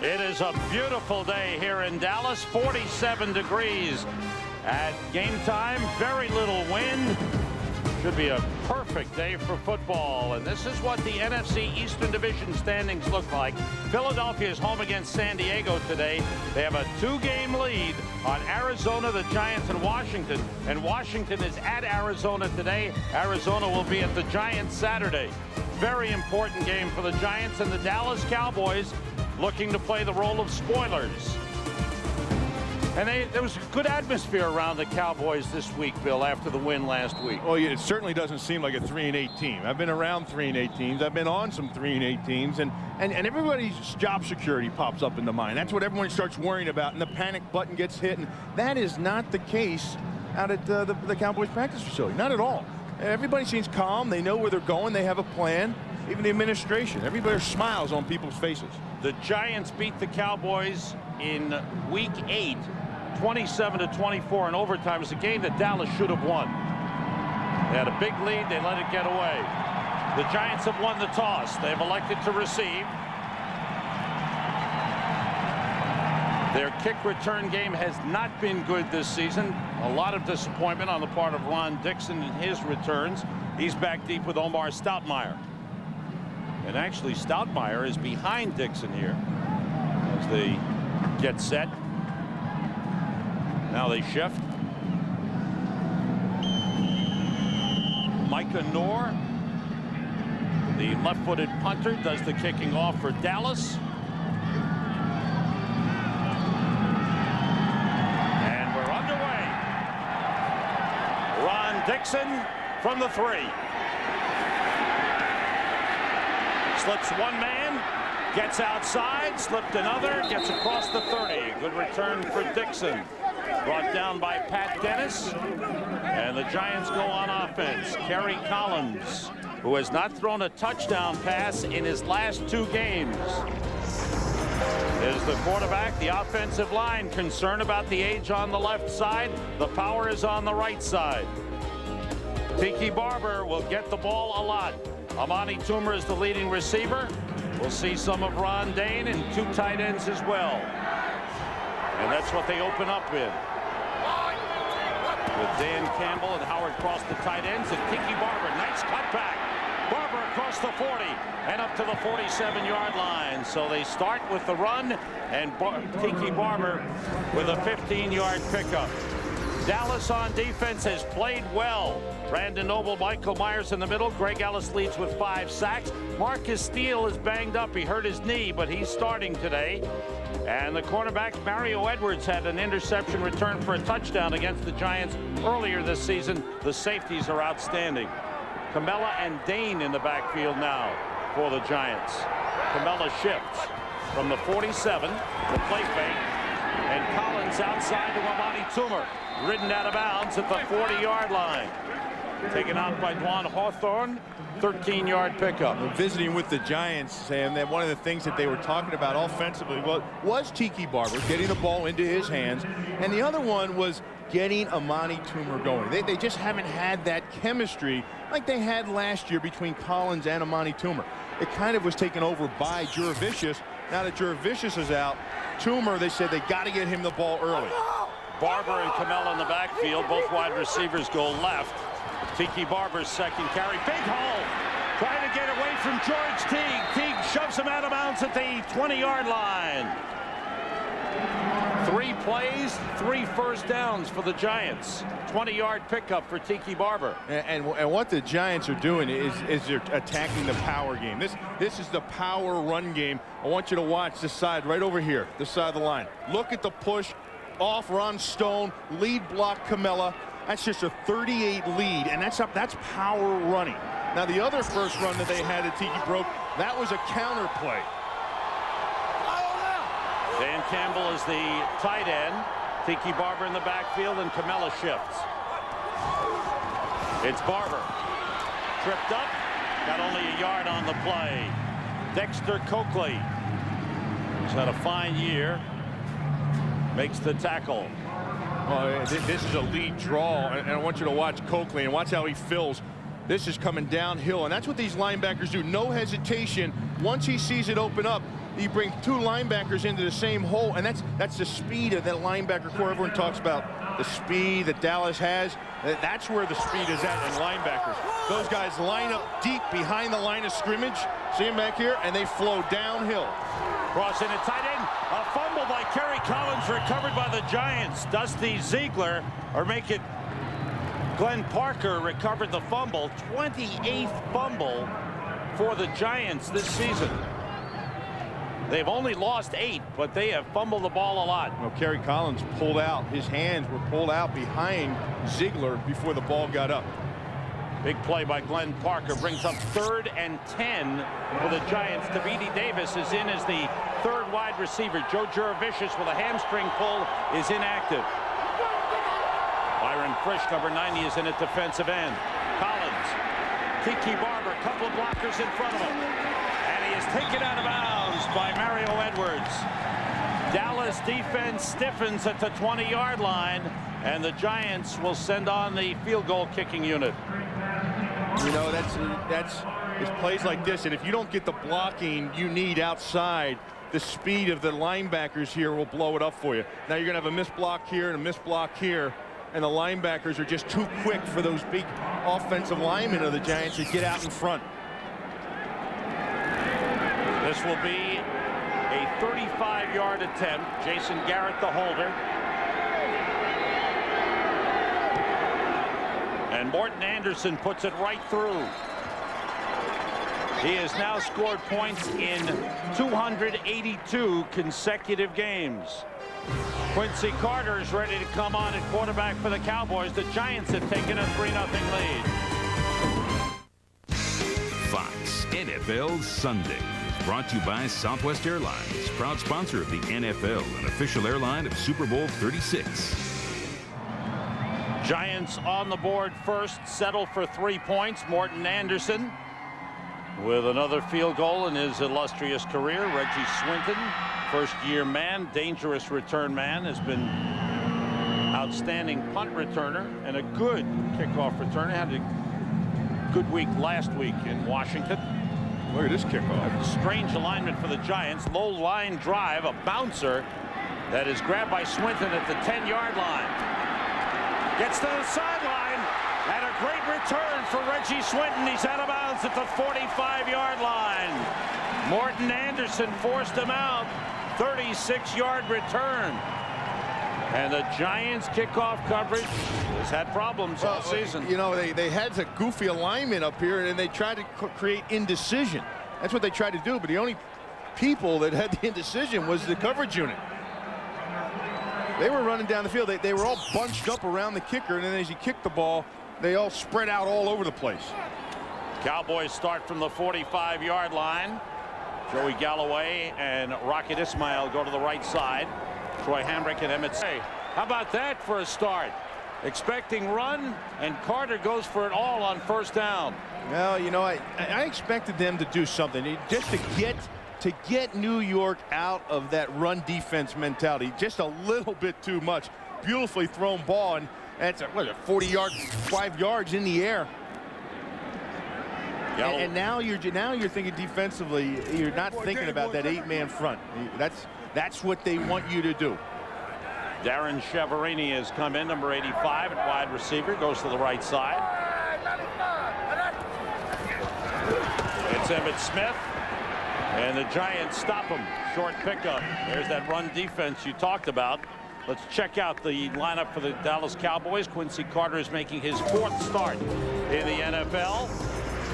It is a beautiful day here in Dallas, 47 degrees at game time, very little wind. Should be a perfect day for football, and this is what the NFC Eastern Division standings look like. Philadelphia is home against San Diego today. They have a 2-game lead on Arizona, the Giants, and Washington is at Arizona today. Arizona will be at the Giants Saturday. Very important game for the Giants, and the Dallas Cowboys looking to play the role of spoilers. And there was a good atmosphere around the Cowboys this week, Bill, after the win last week. Oh, yeah, it certainly doesn't seem like a 3-8 team. I've been around 3-8 teams. I've been on some 3-8 teams, and everybody's job security pops up in the mind. That's what everyone starts worrying about, and the panic button gets hit, and that is not the case out at the Cowboys practice facility. Not at all. Everybody seems calm. They know where they're going. They have a plan. Even the administration. Everybody smiles on people's faces. The Giants beat the Cowboys in Week 8. 27-24 in overtime. It was a game that Dallas should have won. They had a big lead. They let it get away. The Giants have won the toss. They've elected to receive. Their kick return game has not been good this season. A lot of disappointment on the part of Ron Dixon in his returns. He's back deep with Omar Stoudemire. And actually, Stoudemire is behind Dixon here as they get set. Now they shift. Micah Noor, the left-footed punter, does the kicking off for Dallas. And we're underway. Ron Dixon from the 3. Slips one man, gets outside, slipped another, gets across the 30. Good return for Dixon. Brought down by Pat Dennis, and the Giants go on offense. Kerry Collins, who has not thrown a touchdown pass in his last 2 games, is the quarterback. The offensive line concerned about the age on the left side. The power is on the right side. Tiki Barber will get the ball a lot. Amani Toomer is the leading receiver. We'll see some of Ron Dane and 2 tight ends as well. And that's what they open up with Dan Campbell and Howard Cross, the tight ends, and Tiki Barber. Nice cutback. Barber across the 40 and up to the 47-yard line. So they start with the run, and Tiki Barber with a 15-yard pickup. Dallas on defense has played well. Brandon Noble, Michael Myers in the middle. Greg Ellis leads with 5 sacks. Marcus Steele is banged up. He hurt his knee, but he's starting today. And the cornerback, Mario Edwards, had an interception return for a touchdown against the Giants earlier this season. The safeties are outstanding. Camella and Dane in the backfield now for the Giants. Camella shifts from the 47, the play fake, and Collins outside to Amani Toomer. Ridden out of bounds at the 40-yard line. Taken out by Dwan Hawthorne. 13-yard pickup. Visiting with the Giants, Sam, that one of the things that they were talking about offensively was Tiki Barber getting the ball into his hands, and the other one was getting Amani Toomer going. They just haven't had that chemistry like they had last year between Collins and Amani Toomer. It kind of was taken over by Jurevicius. Now that Jurevicius is out, Toomer, they said they got to get him the ball early. Barber and Camella in the backfield. Both wide receivers go left. Tiki Barber's second carry. Big hole. Trying to get away from George Teague. Teague shoves him out of bounds at the 20-yard line. 3 plays, 3 first downs for the Giants. 20-yard pickup for Tiki Barber. And what the Giants are doing is they're attacking the power game. This is the power run game. I want you to watch this side right over here, this side of the line. Look at the push off Ron Stone, lead block Camella. That's just a 38 lead, and that's power running. Now the other first run that they had that Tiki broke, that was a counter play. Dan Campbell is the tight end. Tiki Barber in the backfield, and Camella shifts. It's Barber. Tripped up, got only a yard on the play. Dexter Coakley, who's had a fine year, makes the tackle. Oh, this is a lead draw, and I want you to watch Coakley and watch how he fills. This is coming downhill, and that's what these linebackers do. No hesitation. Once he sees it open up, you bring two linebackers into the same hole, and that's the speed of that linebacker core. Everyone talks about the speed that Dallas has. That's where the speed is at in linebackers. Those guys line up deep behind the line of scrimmage. See them back here, and they flow downhill. Crossing a tight end. A fumble by Kerry Collins recovered by the Giants. Dusty Ziegler, or make it Glenn Parker, recovered the fumble. 28th fumble for the Giants this season. They've only lost 8, but they have fumbled the ball a lot. Well, Kerry Collins pulled out. His hands were pulled out behind Ziegler before the ball got up. Big play by Glenn Parker brings up 3rd and 10 for the Giants. Davidi Davis is in as the 3rd wide receiver. Joe Juravicius with a hamstring pull is inactive. Byron Frisch, number 90, is in at defensive end. Collins, Tiki Barber, a couple of blockers in front of him. And he is taken out of bounds by Mario Edwards. Dallas defense stiffens at the 20-yard line, and the Giants will send on the field goal kicking unit. You know, it's plays like this, and if you don't get the blocking you need outside, the speed of the linebackers here will blow it up for you. Now you're going to have a missed block here and a missed block here, and the linebackers are just too quick for those big offensive linemen of the Giants to get out in front. This will be a 35-yard attempt. Jason Garrett, the holder. And Morton Anderson puts it right through. He has now scored points in 282 consecutive games. Quincy Carter is ready to come on at quarterback for the Cowboys. The Giants have taken a 3-0 lead. Fox NFL Sunday is brought to you by Southwest Airlines, proud sponsor of the NFL and official airline of Super Bowl 36. Giants on the board first, settle for 3 points. Morton Anderson with another field goal in his illustrious career. Reggie Swinton, first-year man, dangerous return man, has been outstanding punt returner and a good kickoff returner. Had a good week last week in Washington. Look at this kickoff. Strange alignment for the Giants. Low line drive, a bouncer that is grabbed by Swinton at the 10-yard line. Gets to the sideline, and a great return for Reggie Swinton. He's out of bounds at the 45-yard line. Morton Anderson forced him out. 36-yard return. And the Giants kickoff coverage has had problems all season. You know, they had a goofy alignment up here, and they tried to create indecision. That's what they tried to do, but the only people that had the indecision was the coverage unit. They were running down the field. They were all bunched up around the kicker, and then as he kicked the ball, they all spread out all over the place. Cowboys start from the 45-yard line. Joey Galloway and Rocket Ismail go to the right side. Troy Hambrick and Emmett. Hey, how about that for a start? Expecting run, and Carter goes for it all on first down. Well, you know, I expected them to do something just to get New York out of that run defense mentality. Just a little bit too much. Beautifully thrown ball, and that's a 40-yard, 5 yards in the air. And now you're thinking defensively. You're not thinking about that 8-man front. That's what they want you to do. Darren Chiaverini has come in, number 85 at wide receiver, goes to the right side. It's Emmitt Smith, and the Giants stop him. Short pickup. There's that run defense you talked about. Let's check out the lineup for the Dallas Cowboys. Quincy Carter is making his 4th start in the NFL.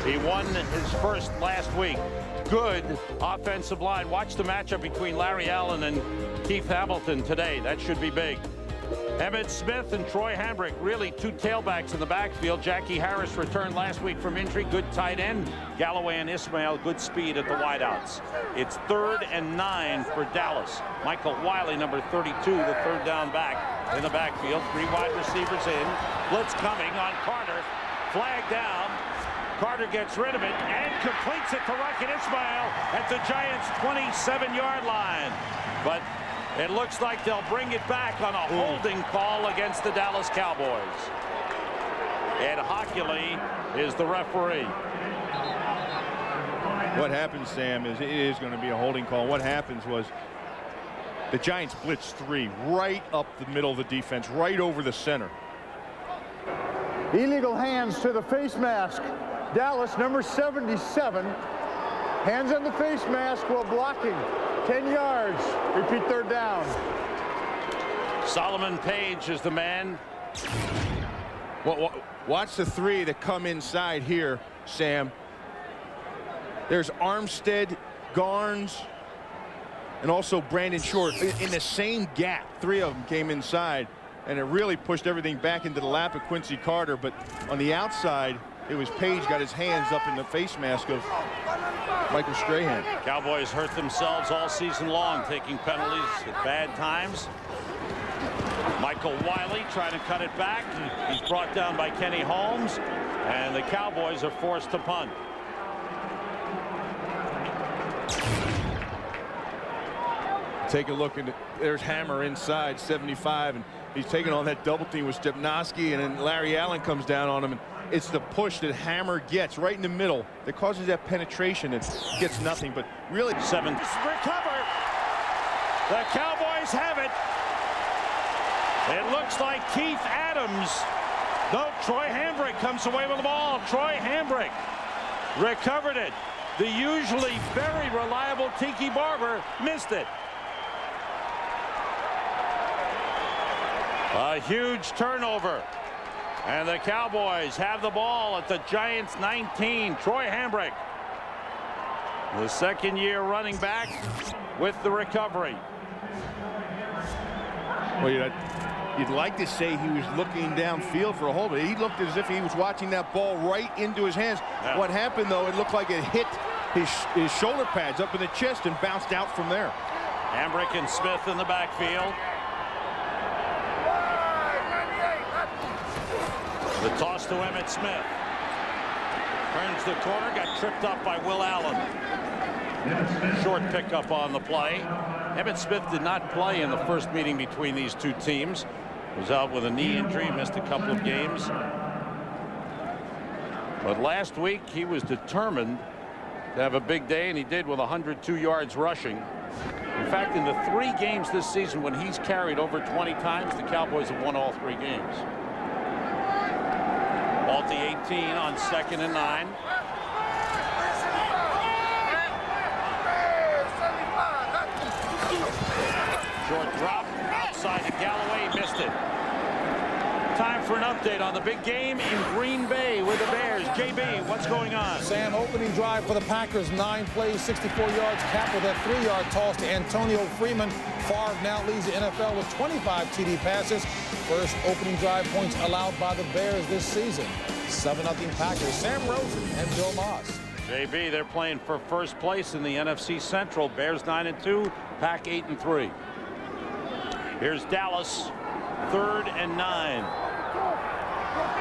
He won his first last week. Good offensive line. Watch the matchup between Larry Allen and Keith Hamilton today. That should be big. Emmitt Smith and Troy Hambrick, really 2 tailbacks in the backfield. Jackie Harris returned last week from injury. Good tight end. Galloway and Ismail, good speed at the wideouts. It's 3rd and 9 for Dallas. Michael Wiley, number 32, the 3rd down back in the backfield. 3 wide receivers in. Blitz coming on Carter. Flag down. Carter gets rid of it and completes it to Rocket Ismail at the Giants' 27-yard line. But it looks like they'll bring it back on a holding call against the Dallas Cowboys. Ed Hockley is the referee. What happens, Sam, is it is going to be a holding call. What happens was the Giants blitz 3 right up the middle of the defense, right over the center. Illegal hands to the face mask. Dallas, number 77. Hands on the face mask while blocking. 10 yards. Repeat, third down. Solomon Page is the man. Watch the 3 that come inside here, Sam. There's Armstead, Garnes, and also Brandon Short in the same gap. 3 of them came inside, and it really pushed everything back into the lap of Quincy Carter. But on the outside, it was Page got his hands up in the face mask of Michael Strahan. Cowboys hurt themselves all season long, taking penalties at bad times. Michael Wiley trying to cut it back. He's brought down by Kenny Holmes, and the Cowboys are forced to punt. Take a look, and there's Hammer inside 75, and he's taking on that double team with Stepnoski, and then Larry Allen comes down on him. And it's the push that Hammer gets right in the middle that causes that penetration and gets nothing. But really, 7 recover. The Cowboys have it. It looks like Keith Adams. No, Troy Hambrick comes away with the ball. Troy Hambrick recovered it. The usually very reliable Tiki Barber missed it. A huge turnover. And the Cowboys have the ball at the Giants 19. Troy Hambrick, the second-year running back, with the recovery. Well, you'd like to say he was looking downfield for a hold, but he looked as if he was watching that ball right into his hands. Yeah. What happened, though, it looked like it hit his shoulder pads up in the chest and bounced out from there. Hambrick and Smith in the backfield. The toss to Emmitt Smith. Turns the corner, got tripped up by Will Allen. Short pickup on the play. Emmitt Smith did not play in the first meeting between these two teams. Was out with a knee injury, missed a couple of games. But last week he was determined to have a big day, and he did with 102 yards rushing. In fact, in the 3 games this season when he's carried over 20 times, the Cowboys have won all 3 games. Ball at the 18 on 2nd and 9. Short drop outside to Galloway, missed it. Time for an update on the big game in Green Bay with the Bears. JB, what's going on? Sam, opening drive for the Packers, 9 plays, 64 yards, capped with that 3-yard toss to Antonio Freeman. Favre now leads the NFL with 25 TD passes. First opening drive points allowed by the Bears this season. 7-0 Packers. Sam Rosen and Bill Maas. JB, they're playing for first place in the NFC Central. Bears 9-2, Pack 8-3. Here's Dallas, 3rd and 9.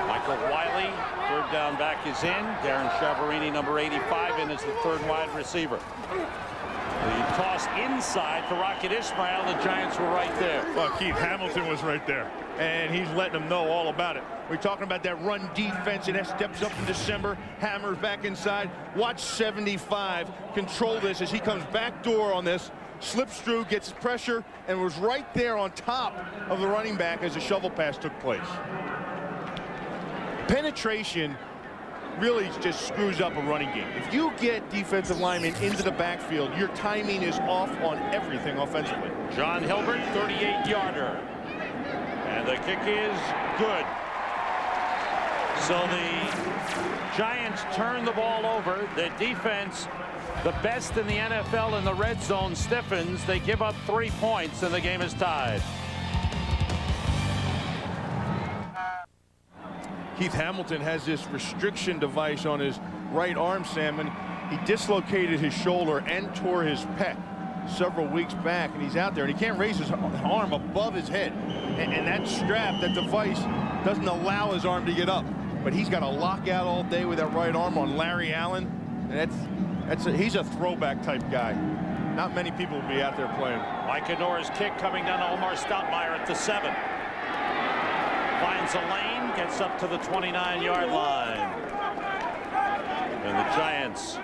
Michael Wiley, 3rd down back is in. Darren Chavarini, number 85, in as the 3rd wide receiver. The toss inside to Rocket Ismail. The Giants were right there. Well, Keith Hamilton was right there, and he's letting them know all about it. We're talking about that run defense, and that steps up in December. Hammers back inside. Watch 75 control this as he comes back door on this. Slips through, gets pressure, and was right there on top of the running back as the shovel pass took place. Penetration really just screws up a running game. If you get defensive linemen into the backfield, your timing is off on everything offensively. John Hilbert, 38-yarder. And the kick is good. So the Giants turn the ball over. The defense, the best in the NFL in the red zone, stiffens. They give up 3 points, and the game is tied. Keith Hamilton has this restriction device on his right arm, Sam, and he dislocated his shoulder and tore his pec several weeks back, and he's out there, and he can't raise his arm above his head. And that strap, that device, doesn't allow his arm to get up. But he's got a lockout all day with that right arm on Larry Allen. And he's a throwback type guy. Not many people will be out there playing. Mike Anora's kick coming down to Omar Stoutmeyer at the 7. Finds a lane, gets up to the 29-yard line. And the Giants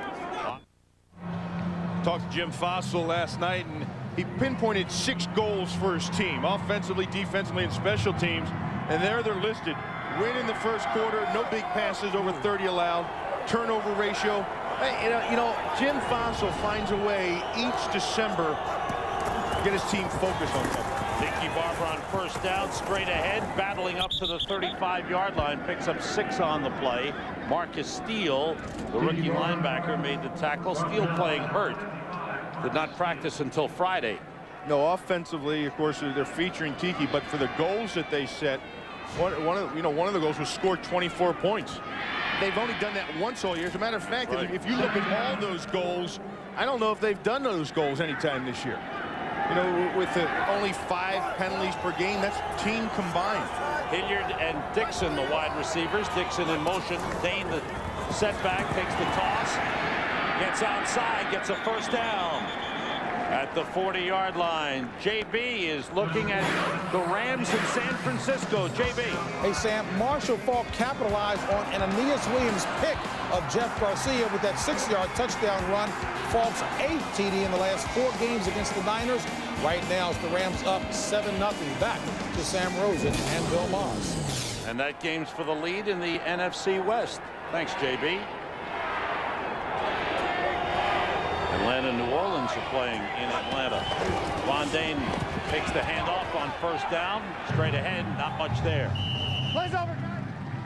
Talked to Jim Fossil last night, and he pinpointed 6 goals for his team, offensively, defensively, and special teams. And there they're listed. Win in the first quarter, no big passes, over 30 allowed, turnover ratio. Hey, you know, Jim Fossil finds a way each December to get his team focused on something. Tiki Barber on first down, straight ahead, battling up to the 35-yard line, picks up 6 on the play. Marcus Steele, the rookie linebacker, made the tackle. Steele playing hurt. Did not practice until Friday. No, offensively, of course, they're featuring Tiki, but for the goals that they set, one of the goals was scored 24 points. They've only done that once all year. As a matter of fact, right. If you look at all those goals, I don't know if they've done those goals anytime this year. You know, with only 5 penalties per game, that's team combined. Hilliard and Dixon, the wide receivers. Dixon in motion. Dane, the setback, takes the toss. Gets outside, gets a first down at the 40-yard line. JB is looking at the Rams in San Francisco. JB. Hey, Sam, Marshall Faulk capitalized on an Aeneas Williams pick of Jeff Garcia with that 6-yard touchdown run. Faulk's 8th TD in the last 4 games against the Niners. Right now, it's the Rams up 7-0. Back to Sam Rosen and Bill Maas. And that game's for the lead in the NFC West. Thanks, JB. Atlanta and New Orleans are playing in Atlanta. Von Dane takes the handoff on first down. Straight ahead, not much there. Plays over.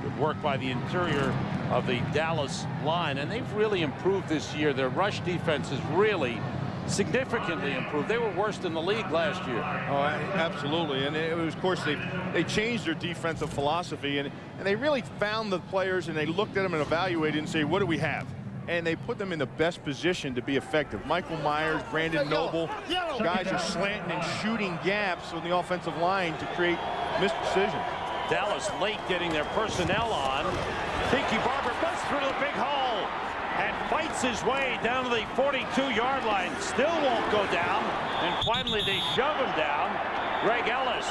Good work by the interior of the Dallas line, and they've really improved this year. Their rush defense has really significantly improved. They were worst in the league last year. Oh, absolutely. And it was, of course, they changed their defensive philosophy, and they really found the players, and they looked at them and evaluated and say, what do we have? And they put them in the best position to be effective. Michael Myers, Brandon Noble, guys are slanting and shooting gaps on the offensive line to create missed decisions. Dallas late getting their personnel on. Tiki Barber busts through the big hole and fights his way down to the 42-yard line. Still won't go down. And finally they shove him down. Greg Ellis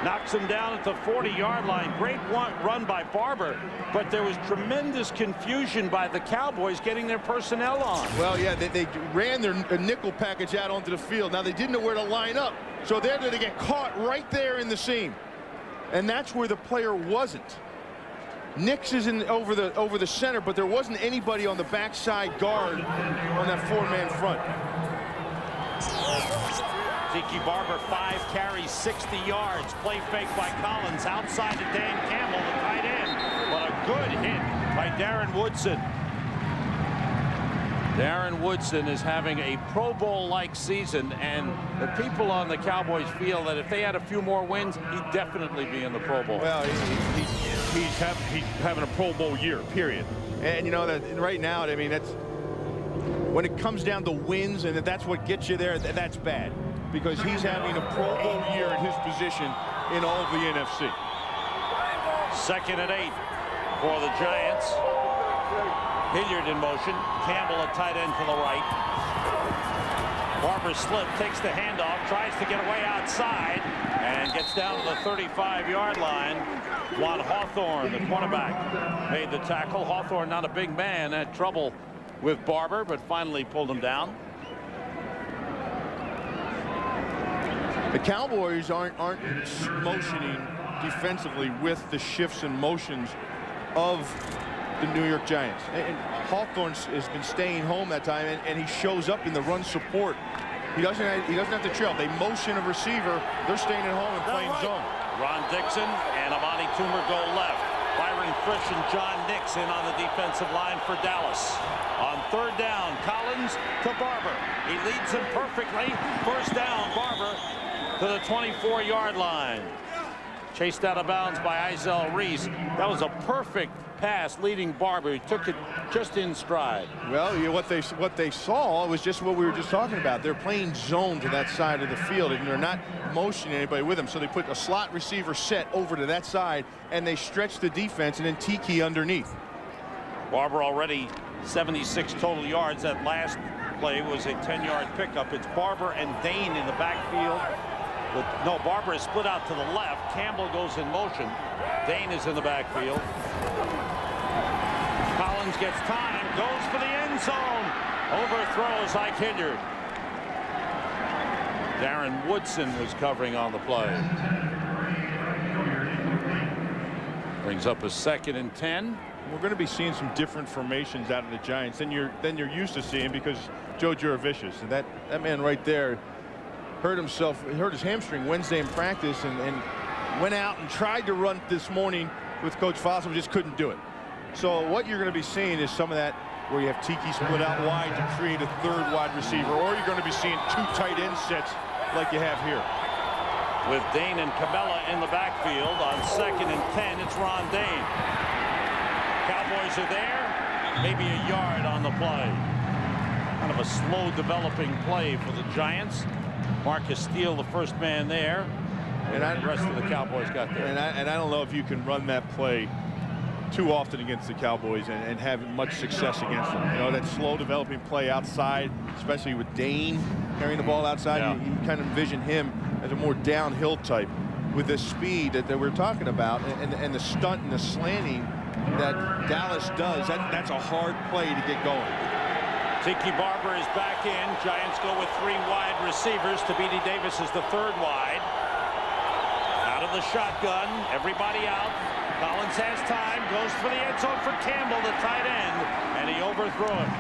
knocks him down at the 40-yard line. Great run by Barber, but there was tremendous confusion by the Cowboys getting their personnel on. Well, yeah, they ran their nickel package out onto the field. Now they didn't know where to line up, so they're going to get caught right there in the seam, and that's where the player wasn't. Nix is over the center, but there wasn't anybody on the backside guard on that 4-man front. Tiki Barber, 5 carries, 60 yards. Play fake by Collins outside to Dan Campbell, the tight end. But a good hit by Darren Woodson. Darren Woodson is having a Pro Bowl-like season, and the people on the Cowboys feel that if they had a few more wins, he'd definitely be in the Pro Bowl. Well, he's having a Pro Bowl year, period. And you know that right now, I mean, that's when it comes down to wins, and that's what gets you there. That's bad, because he's having a Pro Bowl year at his position in all of the NFC. 2nd and 8 for the Giants. Hilliard in motion. Campbell, a tight end to the right. Barber slip, takes the handoff, tries to get away outside, and gets down to the 35-yard line. Juan Hawthorne, the cornerback, made the tackle. Hawthorne, not a big man, had trouble with Barber, but finally pulled him down. The Cowboys aren't motioning defensively with the shifts and motions of the New York Giants. And Hawthorne has been staying home that time, and he shows up in the run support. He doesn't have to trail. They motion a receiver. They're staying at home and playing zone. Ron Dixon and Amani Toomer go left. Byron Frisch and John Nix in on the defensive line for Dallas. On 3rd down, Collins to Barber. He leads him perfectly. First down, Barber to the 24-yard line. Chased out of bounds by Izell Reese. That was a perfect pass leading Barber. He took it just in stride. Well, what they saw was just what we were just talking about. They're playing zone to that side of the field, and they're not motioning anybody with them. So they put a slot receiver set over to that side, and they stretch the defense, and then Tiki underneath. Barber already 76 total yards. That last play was a 10-yard pickup. It's Barber and Dane in the backfield. But no, Barber is split out to the left. Campbell goes in motion. Dane is in the backfield. Collins gets time, goes for the end end zone. Overthrows Ike Hilliard. Darren Woodson was covering on the play. Brings up a 2nd and 10. We're going to be seeing some different formations out of the Giants than you're used to seeing, because Joe Juravicius, and that man right there hurt his hamstring Wednesday in practice, and went out and tried to run this morning with Coach Fossil, just couldn't do it. So what you're going to be seeing is some of that where you have Tiki split out wide to create a 3rd wide receiver, or you're going to be seeing 2 tight end sets like you have here. With Dane and Cabela in the backfield on 2nd and 10, it's Ron Dane. Cowboys are there, maybe a yard on the play. Kind of a slow developing play for the Giants. Marcus Steele, the first man there, and the rest of the Cowboys got there. And I don't know if you can run that play too often against the Cowboys and have much success against them. You know, that slow developing play outside, especially with Dane carrying the ball outside, yeah. you kind of envision him as a more downhill type with the speed that we're talking about, and the stunt and the slanting that Dallas does. That's a hard play to get going. Tiki Barber is back in. Giants go with 3 wide receivers. Tabidi Davis is the 3rd wide. Out of the shotgun, everybody out. Collins has time, goes for the end zone for Campbell, the tight end, and he overthrew him.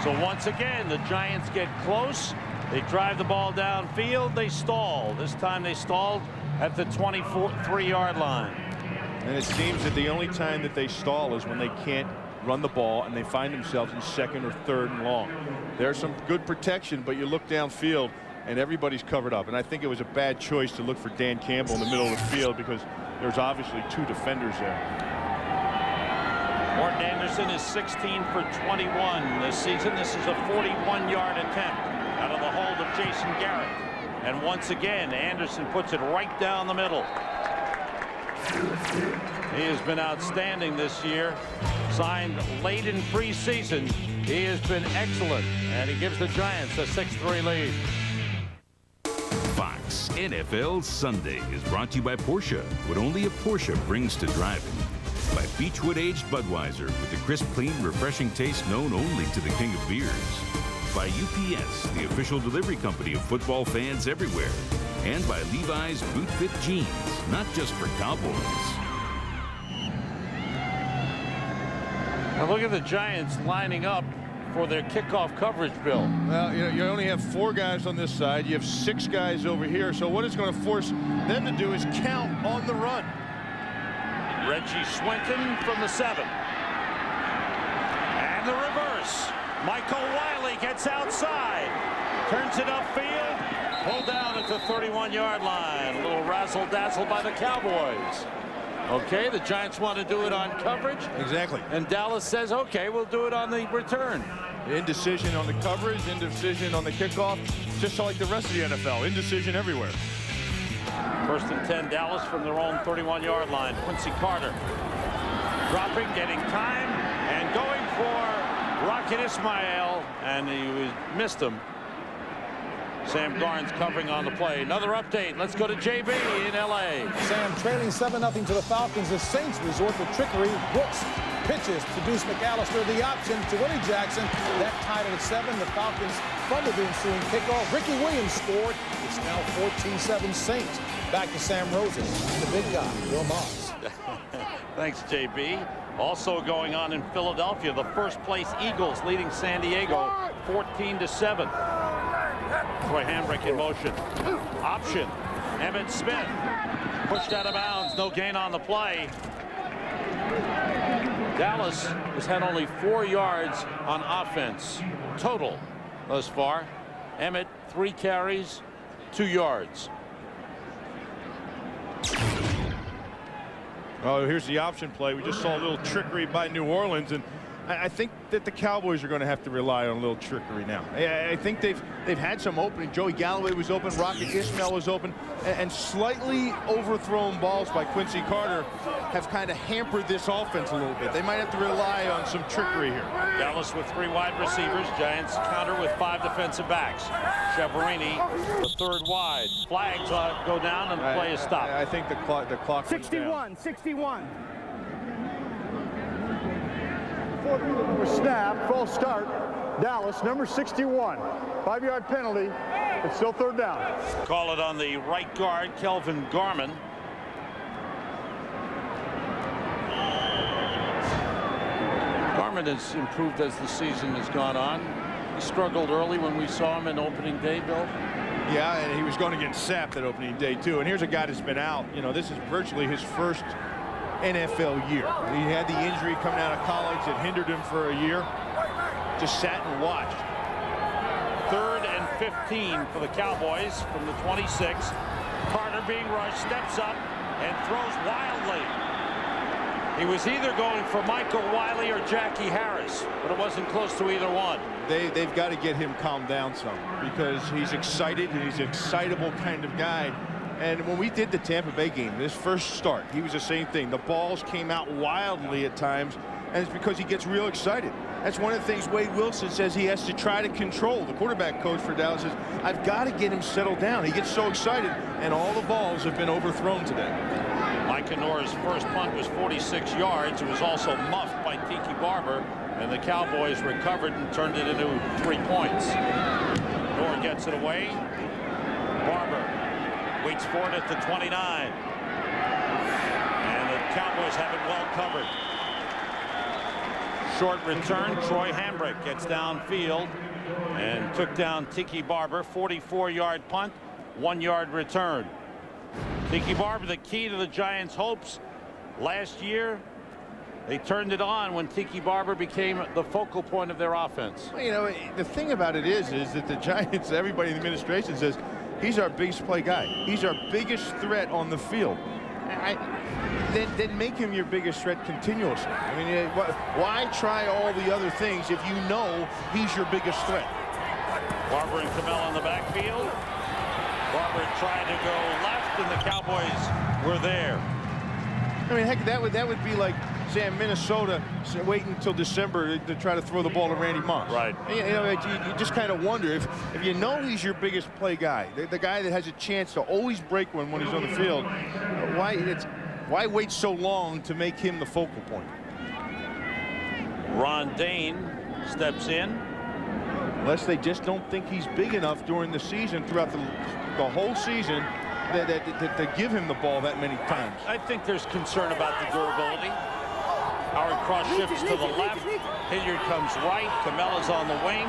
So once again, the Giants get close. They drive the ball downfield. They stall. This time they stalled at the 23-yard line. And it seems that the only time that they stall is when they can't run the ball and they find themselves in 2nd or 3rd and long. There's some good protection, but you look downfield and everybody's covered up. And I think it was a bad choice to look for Dan Campbell in the middle of the field, because there's obviously 2 defenders there. Morton Anderson is 16 for 21 this season. This is a 41-yard attempt out of the hold of Jason Garrett. And once again, Anderson puts it right down the middle. He has been outstanding this year. Signed late in preseason. He has been excellent, and he gives the Giants a 6-3 lead. Fox NFL Sunday is brought to you by Porsche. What only a Porsche brings to driving. By Beechwood Aged Budweiser, with the crisp, clean, refreshing taste known only to the king of beers. By UPS, the official delivery company of football fans everywhere. And by Levi's Boot Fit Jeans, not just for Cowboys. Now look at the Giants lining up for their kickoff coverage, Bill. Well, you only have 4 guys on this side. You have 6 guys over here. So what it's going to force them to do is count on the run. Reggie Swinton from the 7. And the reverse. Michael Wiley gets outside. Turns it upfield. Pulled down at the 31-yard line. A little razzle-dazzle by the Cowboys. Okay, the Giants want to do it on coverage. Exactly. And Dallas says, okay, we'll do it on the return. Indecision on the coverage, indecision on the kickoff, just like the rest of the NFL. Indecision everywhere. 1st and 10, Dallas from their own 31-yard line. Quincy Carter dropping, getting time, and going for Rocket Ismail, and he missed him. Sam Garnes covering on the play. Another update. Let's go to JB in L.A. Sam, trailing 7-0 to the Falcons. The Saints resort to trickery. Brooks pitches to Deuce McAllister. The option to Willie Jackson. That tied it at 7. The Falcons fumbled the ensuing kickoff. Ricky Williams scored. It's now 14-7 Saints. Back to Sam Rosen, the big guy, Bill Maas. Thanks, JB. Also going on in Philadelphia, the first-place Eagles leading San Diego 14-7. Troy Hambrick in motion. Option. Emmitt Smith pushed out of bounds. No gain on the play. Dallas has had only 4 yards on offense total thus far. Emmitt, 3 carries, 2 yards. Oh, here's the option play. We just saw a little trickery by New Orleans, and I think that the Cowboys are going to have to rely on a little trickery now. I think they've had some opening. Joey Galloway was open, Rocket Ismail was open, and slightly overthrown balls by Quincy Carter have kind of hampered this offense a little bit. They might have to rely on some trickery here. Dallas with 3 wide receivers. Giants counter with 5 defensive backs. Chavarini, the 3rd wide. Flags go down and the play is stopped. I think the clock 61. Snap, false start. Dallas, number 61. 5-yard penalty. It's still third down. Call it on the right guard, Kelvin Garman. Garman has improved as the season has gone on. He struggled early when we saw him in opening day, Bill. Yeah, and he was going to get sapped at opening day, too. And here's a guy that's been out. You know, this is virtually his first NFL year. He had the injury coming out of college that hindered him for a year. Just sat and watched. 3rd and 15 for the Cowboys from the 26. Carter being rushed, steps up and throws wildly. He was either going for Michael Wiley or Jackie Harris, but it wasn't close to either one. They've got to get him calmed down some, because he's excited and he's an excitable kind of guy. And when we did the Tampa Bay game, this first start, he was the same thing. The balls came out wildly at times, and it's because he gets real excited. That's one of the things Wade Wilson says he has to try to control. The quarterback coach for Dallas says, I've got to get him settled down. He gets so excited, and all the balls have been overthrown today. Mike Knorr's first punt was 46 yards. It was also muffed by Tiki Barber, and the Cowboys recovered and turned it into 3 points. Knorr gets it away. Barber waits for it at the 29. And the Cowboys have it well covered. Short return. Troy Hambrick gets downfield and took down Tiki Barber. 44-yard punt, 1-yard return. Tiki Barber, the key to the Giants' hopes last year. They turned it on when Tiki Barber became the focal point of their offense. Well, you know, the thing about it is that the Giants, everybody in the administration says, he's our biggest play guy. He's our biggest threat on the field. Then make him your biggest threat continuously. I mean, why try all the other things if you know he's your biggest threat? Barber and Kamel in the backfield. Barber tried to go left, and the Cowboys were there. I mean, heck, that would be like saying Minnesota waiting until December to try to throw the ball to Randy Moss. Right. You know, you just kind of wonder if you know he's your biggest play guy, the guy that has a chance to always break one when he's on the field. Why wait so long to make him the focal point? Ron Dane steps in. Unless they just don't think he's big enough during the season, throughout the whole season, to give him the ball that many times. I think there's concern about the durability. Howard Cross shifts to the left. Hilliard comes right. Kamel is on the wing.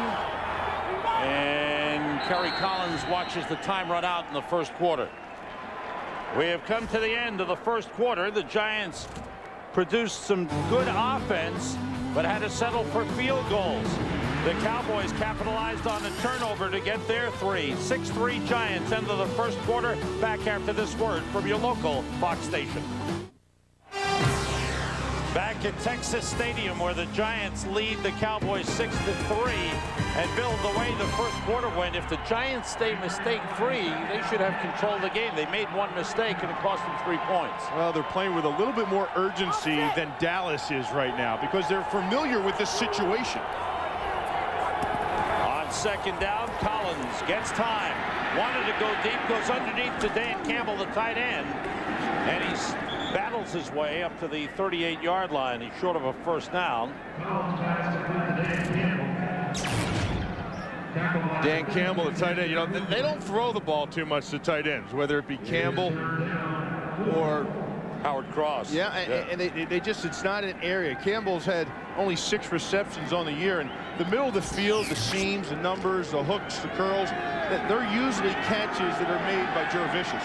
And Kerry Collins watches the time run out in the first quarter. We have come to the end of the first quarter. The Giants produced some good offense, but had to settle for field goals. The Cowboys capitalized on the turnover to get their 3. 6-3 Giants end of the first quarter. Back after this word from your local Fox station. Back at Texas Stadium, where the Giants lead the Cowboys 6-3. And Bill, the way the first quarter went, if the Giants stay mistake-free, they should have control of the game. They made one mistake, and it cost them 3 points. Well, they're playing with a little bit more urgency than Dallas is right now, because they're familiar with this situation. On second down, Collins gets time. Wanted to go deep, goes underneath to Dan Campbell, the tight end. And he battles his way up to the 38-yard line. He's short of a first down. Dan Campbell, the tight end, you know, they don't throw the ball too much to tight ends, whether it be Campbell or Howard Cross. Yeah, and they just, it's not an area. Campbell's had only 6 receptions on the year, and the middle of the field, the seams, the numbers, the hooks, the curls, they're usually catches that are made by Jurevicius.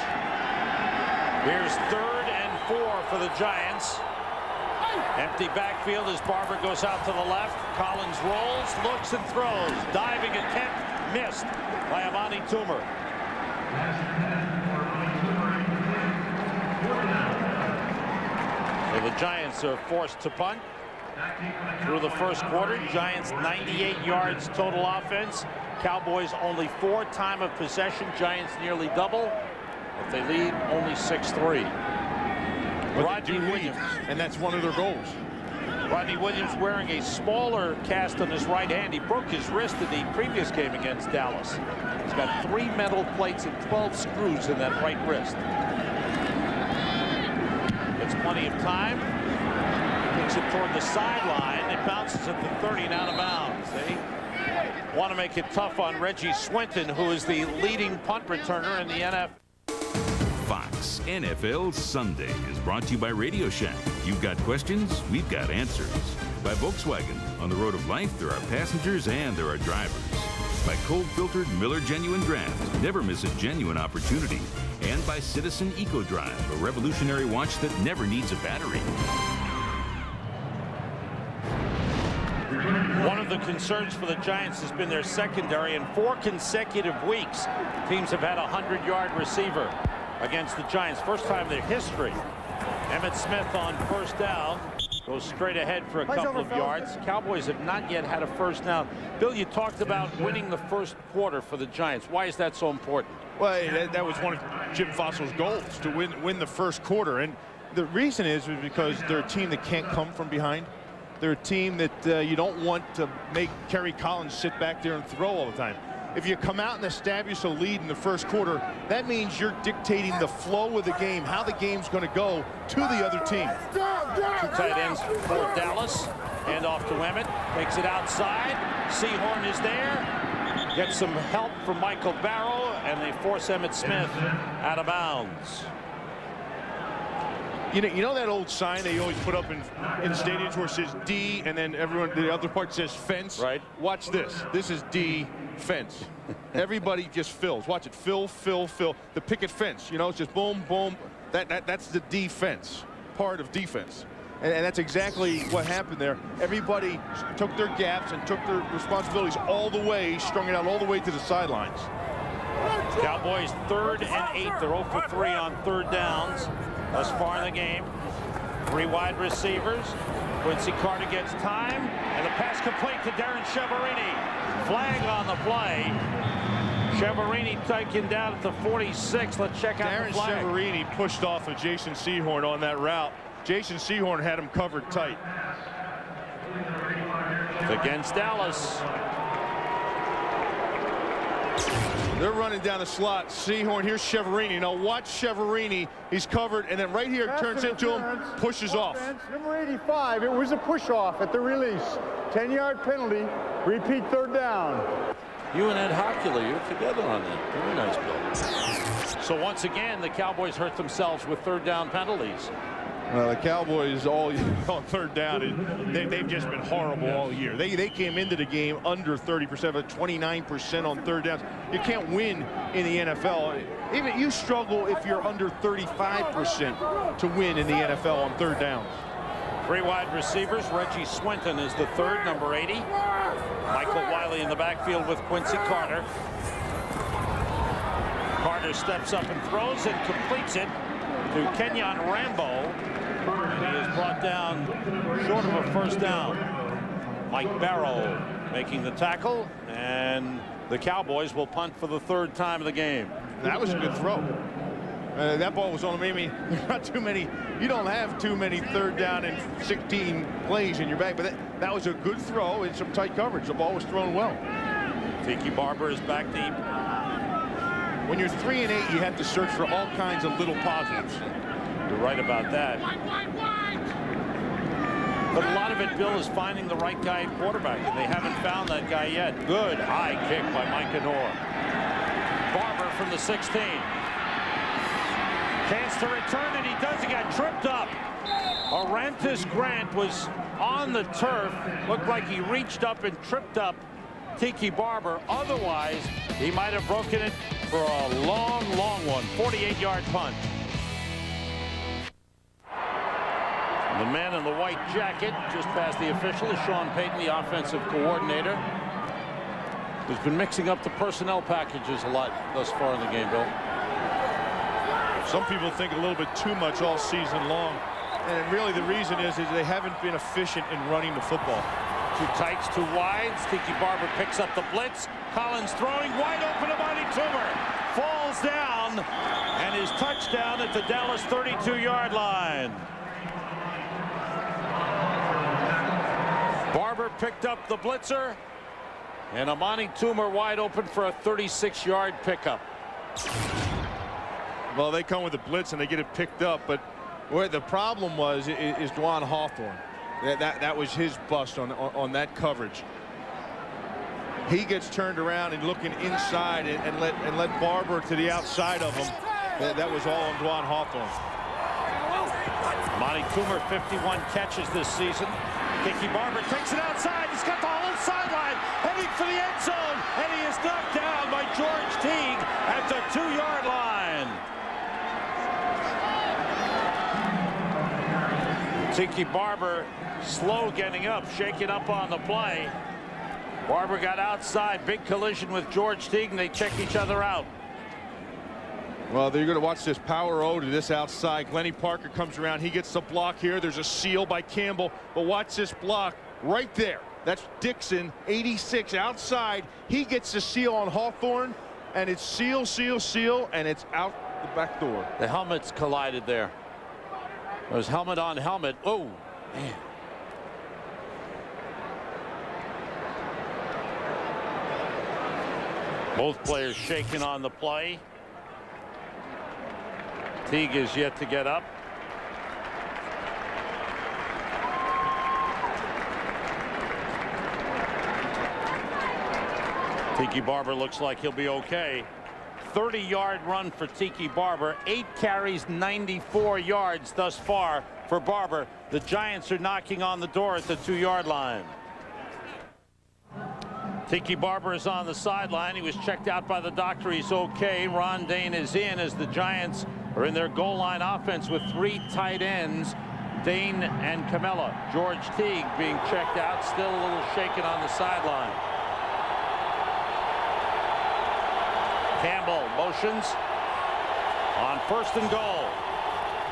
Here's 3rd and 4 for the Giants. Empty backfield as Barber goes out to the left. Collins rolls, looks, and throws. Diving attempt missed by Amani Toomer. So the Giants are forced to punt. Through the first quarter, Giants 98 yards total offense. Cowboys only 4 time of possession. Giants nearly double, but they lead only 6-3. Rodney Williams, and that's one of their goals. Rodney Williams wearing a smaller cast on his right hand. He broke his wrist in the previous game against Dallas. He's got 3 metal plates and 12 screws in that right wrist. Gets plenty of time. Kicks it toward the sideline. They it bounces at the 30 and out of bounds. They want to make it tough on Reggie Swinton, who is the leading punt returner in the NFL. Fox NFL Sunday is brought to you by Radio Shack. You've got questions, we've got answers. By Volkswagen. On the road of life, there are passengers and there are drivers. By cold-filtered Miller Genuine Draft. Never miss a genuine opportunity. And by Citizen EcoDrive, a revolutionary watch that never needs a battery. One of the concerns for the Giants has been their secondary. In 4 consecutive weeks, teams have had a 100-yard receiver against the Giants. First time in their history. Emmitt Smith on first down. Goes straight ahead for a couple of yards. Cowboys have not yet had a first down. Bill, you talked about winning the first quarter for the Giants. Why is that so important? Well, that was one of Jim Fossil's goals, to win the first quarter. And the reason is because they're a team that can't come from behind. They're a team that you don't want to make Kerry Collins sit back there and throw all the time. If you come out and establish a lead in the first quarter, that means you're dictating the flow of the game, how the game's going to go to the other team. 2 tight ends for Dallas. Hand off to Emmett. Takes it outside. Sehorn is there. Gets some help from Michael Barrow, and they force Emmitt Smith out of bounds. You know that old sign they always put up in stadiums where it says D and then the other part says fence? Right. Watch this. This is D, fence. Everybody just fills. Watch it. Fill, fill, fill. The picket fence, it's just boom, boom. That's the defense, part of defense. And that's exactly what happened there. Everybody took their gaps and took their responsibilities all the way, strung it out all the way to the sidelines. Cowboys 3rd and 8. They're 0 for 3 on 3rd downs thus far in the game. 3 wide receivers. Quincy Carter gets time, and the pass complete to Darren Chiaverini. Flag on the play. Chiaverini taken down at the 46. Let's check out the flag. Darren Chiaverini pushed off of Jason Sehorn on that route. Jason Sehorn had him covered tight. Against Dallas. They're running down the slot. Sehorn, here's Chiaverini. Now watch Chiaverini. He's covered, and then right here turns into him, pushes off. Number 85, it was a push-off at the release. 10-yard penalty. Repeat 3rd down. You and Ed Hocula, you're together on that. Very nice, Bill. So once again, the Cowboys hurt themselves with 3rd down penalties. The Cowboys all on 3rd down, they've just been horrible all year. They came into the game under 30%, but 29% on 3rd downs. You can't win in the NFL. Even you struggle if you're under 35% to win in the NFL on 3rd downs. 3 wide receivers. Reggie Swinton is the 3rd, number 80. Michael Wiley in the backfield with Quincy Carter. Carter steps up and throws and completes it to Kenyon Rambo. He is brought down short of a first down. Mike Barrow making the tackle, and the Cowboys will punt for the 3rd time of the game. That was a good throw. That ball was on me. Not too many. You don't have too many 3rd down and 16 plays in your back, but that was a good throw and some tight coverage. The ball was thrown well. Tiki Barber is back deep. When you're 3 and 8, you have to search for all kinds of little positives. You're right about that. But a lot of it, Bill, is finding the right guy at quarterback, and they haven't found that guy yet. Good high kick by Micah Noor. Barber from the 16. Chance to return, and he does. He got tripped up. Orantis Grant was on the turf. Looked like he reached up and tripped up Tiki Barber. Otherwise, he might have broken it for a long, long one. 48-yard punt. The man in the white jacket, just past the official, is Sean Payton, the offensive coordinator, who's been mixing up the personnel packages a lot thus far in the game, Bill. Some people think a little bit too much all season long. And really the reason is they haven't been efficient in running the football. 2 tights, 2 wides. Tiki Barber picks up the blitz. Collins throwing wide open to Monty Toomer. Falls down and is touchdown at the Dallas 32-yard line. Barber picked up the blitzer, and Amani Toomer wide open for a 36-yard pickup. Well, they come with a blitz and they get it picked up, but where the problem was is Dwan Hawthorne. That was his bust on that coverage. He gets turned around and looking inside and let Barber to the outside of him. That was all on Dwan Hawthorne. Monty Toomer, 51 catches this season. Tiki Barber takes it outside. He's got the whole sideline, heading for the end zone, and he is knocked down by George Teague at the 2-yard line. Tiki Barber slow getting up, shaking up on the play. Barber got outside, big collision with George Teague, and they check each other out. Well, you're going to watch this power O to this outside. Glennie Parker comes around. He gets the block here. There's a seal by Campbell. But watch this block right there. That's Dixon, 86 outside. He gets the seal on Hawthorne, and it's seal, seal, seal, and it's out the back door. The helmets collided there. It was helmet on helmet. Oh, man. Both players shaking on the play. Teague is yet to get up. Tiki Barber looks like he'll be okay. 30-yard run for Tiki Barber. 8 carries, 94 yards thus far for Barber. The Giants are knocking on the door at the 2-yard line. Tiki Barber is on the sideline. He was checked out by the doctor. He's okay. Ron Dane is in as the Giants are in their goal line offense with 3 tight ends, Dane and Camella. George Teague being checked out, still a little shaken on the sideline. Campbell motions on 1st and goal.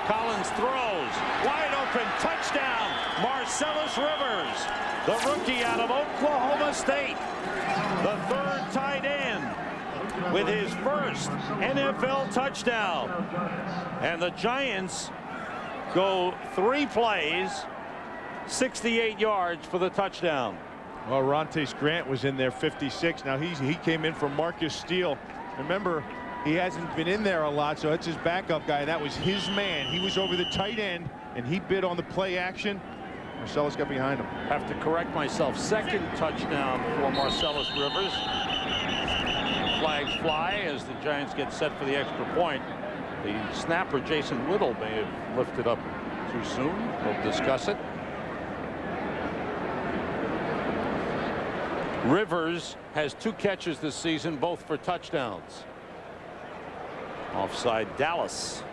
Collins throws wide open, touchdown, Marcellus Rivers, the rookie out of Oklahoma State, the 3rd tight end with his first NFL touchdown. And the Giants go 3 plays, 68 yards for the touchdown. Well, Rontace Grant was in there, 56. Now he came in from Marcus Steele. Remember, he hasn't been in there a lot, so that's his backup guy. That was his man. He was over the tight end, and he bid on the play action. Marcellus got behind him. Have to correct myself. 2nd touchdown for Marcellus Rivers. Flags fly as the Giants get set for the extra point. The snapper, Jason Whittle, may have lifted up too soon. We'll discuss it. Rivers has 2 catches this season, both for touchdowns. Offside Dallas.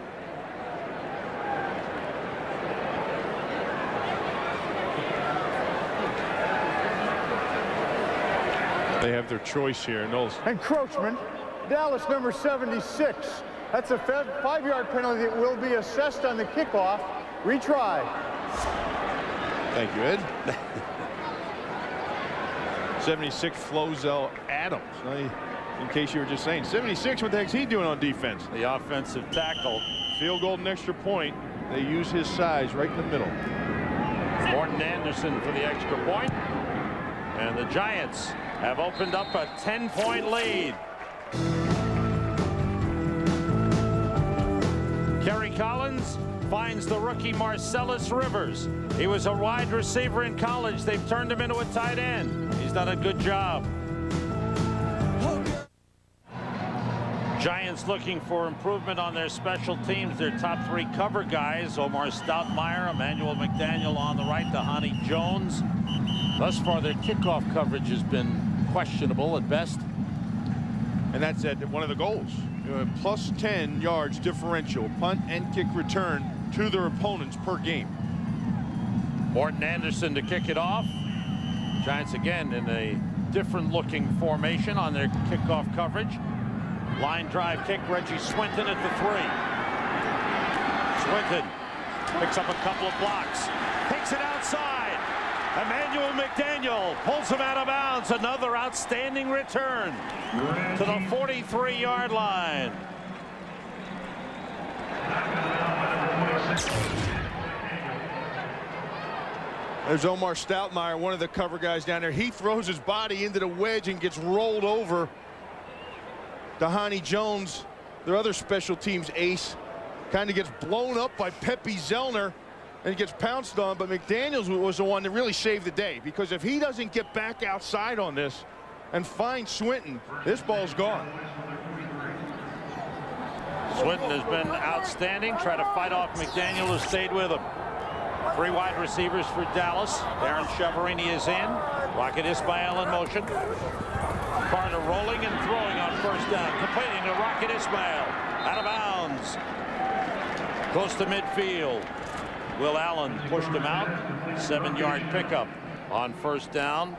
They have their choice here. Knowles. Encroachment. Dallas number 76. That's a 5-yard penalty that will be assessed on the kickoff. Retry. Thank you, Ed. 76, Flozell Adams. In case you were just saying, 76, what the heck's he doing on defense? The offensive tackle. Field goal and extra point. They use his size right in the middle. Morton Anderson for the extra point. And the Giants have opened up a 10-point lead. Kerry Collins finds the rookie Marcellus Rivers. He was a wide receiver in college. They've turned him into a tight end. He's done a good job. Giants looking for improvement on their special teams. Their top 3 cover guys, Omar Stoutmeyer, Emmanuel McDaniel on the right, Tahani Jones. Thus far, their kickoff coverage has been questionable at best. And that's at one of the goals. Plus 10 yards differential, punt and kick return to their opponents per game. Morton Anderson to kick it off. Giants again in a different looking formation on their kickoff coverage. Line drive kick, Reggie Swinton at the 3. Swinton picks up a couple of blocks, takes it outside. Emmanuel McDaniel pulls him out of bounds. Another outstanding return to the 43-yard line. There's Omar Stoutmeyer, one of the cover guys down there. He throws his body into the wedge and gets rolled over. Tahani Jones, their other special teams ace, kind of gets blown up by Pepe Zellner. and he gets pounced on, but McDaniels was the one that really saved the day, because if he doesn't get back outside on this and find Swinton, this ball's gone. Swinton has been outstanding. Try to fight off McDaniel, who stayed with him. 3 wide receivers for Dallas. Darren Chiaverini is in. Rocket Ismail in motion. Carter rolling and throwing on first down. Completing to Rocket Ismail. Out of bounds. Close to midfield. Will Allen pushed him out. 7-yard pickup on first down.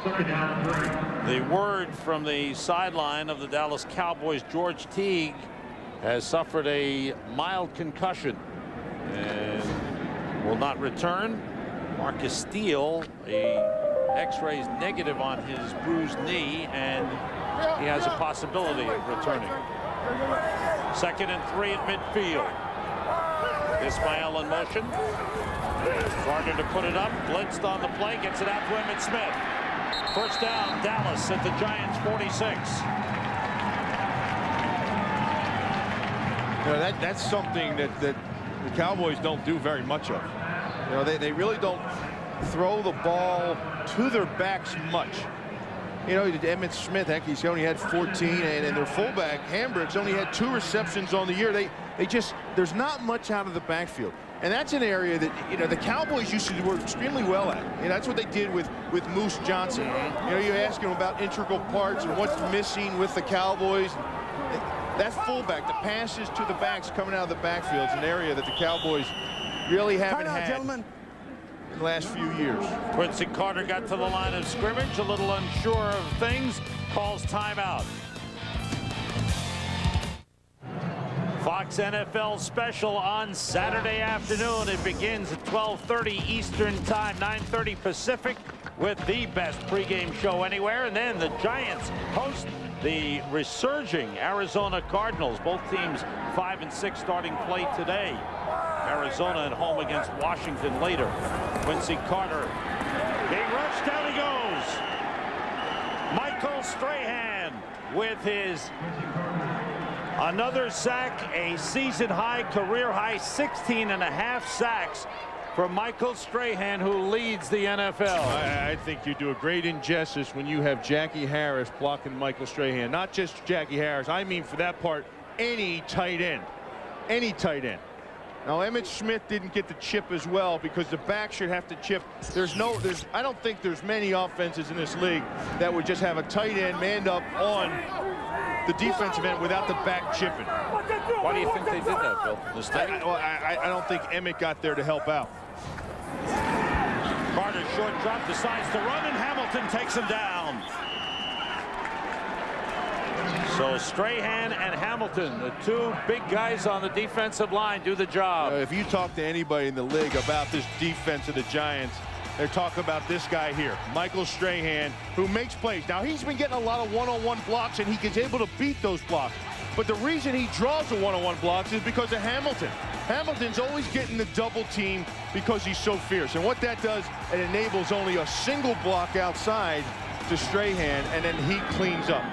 The word from the sideline of the Dallas Cowboys, George Teague, has suffered a mild concussion and will not return. Marcus Steele, X-rays negative on his bruised knee, and he has a possibility of returning. 2nd and 3 at midfield. Ismail in motion. Gardner to put it up. Blitzed on the play. Gets it out to Emmitt Smith. First down, Dallas at the Giants 46. You know, that's something that the Cowboys don't do very much of. You know, they really don't throw the ball to their backs much. You know, Emmitt Smith, heck, he's only had 14, and their fullback, Hambrick's, only had 2 receptions on the year. They just, there's not much out of the backfield. And that's an area that, you know, the Cowboys used to work extremely well at. You know, that's what they did with Moose Johnson. You know, you ask him about integral parts and what's missing with the Cowboys. That fullback, the passes to the backs coming out of the backfield, is an area that the Cowboys really haven't had in the last few years. Quincy Carter got to the line of scrimmage, a little unsure of things, calls timeout. Fox NFL special on Saturday afternoon. It begins at 12:30 Eastern Time, 9:30 Pacific, with the best pregame show anywhere. And then the Giants host the resurging Arizona Cardinals. Both teams 5 and 6 starting play today. Arizona at home against Washington later. Quincy Carter being rushed, down he goes. Michael Strahan with his another sack, a season high, career high 16.5 sacks from Michael Strahan, who leads the NFL. I think you do a great injustice when you have Jackie Harris blocking Michael Strahan. Not just Jackie Harris, I mean for that part, any tight end. Any tight end. Now, Emmitt Smith didn't get the chip as well because the back should have to chip. I don't think there's many offenses in this league that would just have a tight end manned up on the defensive end without the back chipping. Why do you think they did that, Bill? I don't think Emmitt got there to help out. Carter short drop, decides to run, and Hamilton takes him down. So Strahan and Hamilton, the 2 big guys on the defensive line, do the job. If you talk to anybody in the league about this defense of the Giants, they're talking about this guy here, Michael Strahan, who makes plays. Now, he's been getting a lot of one-on-one blocks, and he gets able to beat those blocks. But the reason he draws the one-on-one blocks is because of Hamilton. Hamilton's always getting the double team because he's so fierce. And what that does, it enables only a single block outside to Strahan, and then he cleans up.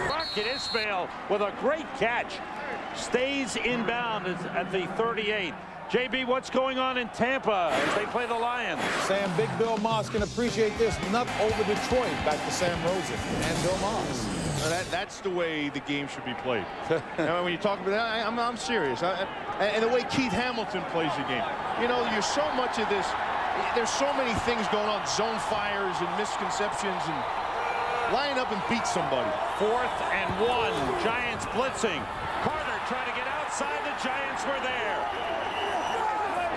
Rocket Ismail with a great catch. Stays inbound at the 38. JB, what's going on in Tampa as they play the Lions? Sam, Big Bill Maas can appreciate this. Nuck over Detroit. Back to Sam Rosen and Bill Maas. That's the way the game should be played. And when you talk about that, I'm serious. And the way Keith Hamilton plays the game. You know, you're so much of this. There's so many things going on, zone fires and misconceptions, and line up and beat somebody. 4th and 1. Giants blitzing. Carter trying to get outside. The Giants were there.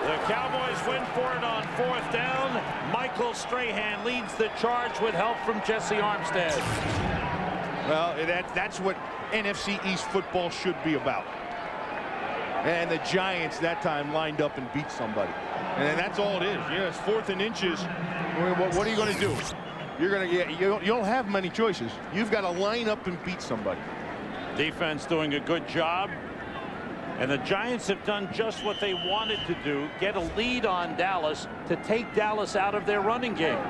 The Cowboys win for it on 4th down. Michael Strahan leads the charge with help from Jesse Armstead. Well, that's what NFC East football should be about. And the Giants that time lined up and beat somebody. And that's all it is. Yeah, it's 4th and inches. What are you going to do? You don't have many choices. You've got to line up and beat somebody. Defense doing a good job. And the Giants have done just what they wanted to do, get a lead on Dallas to take Dallas out of their running game.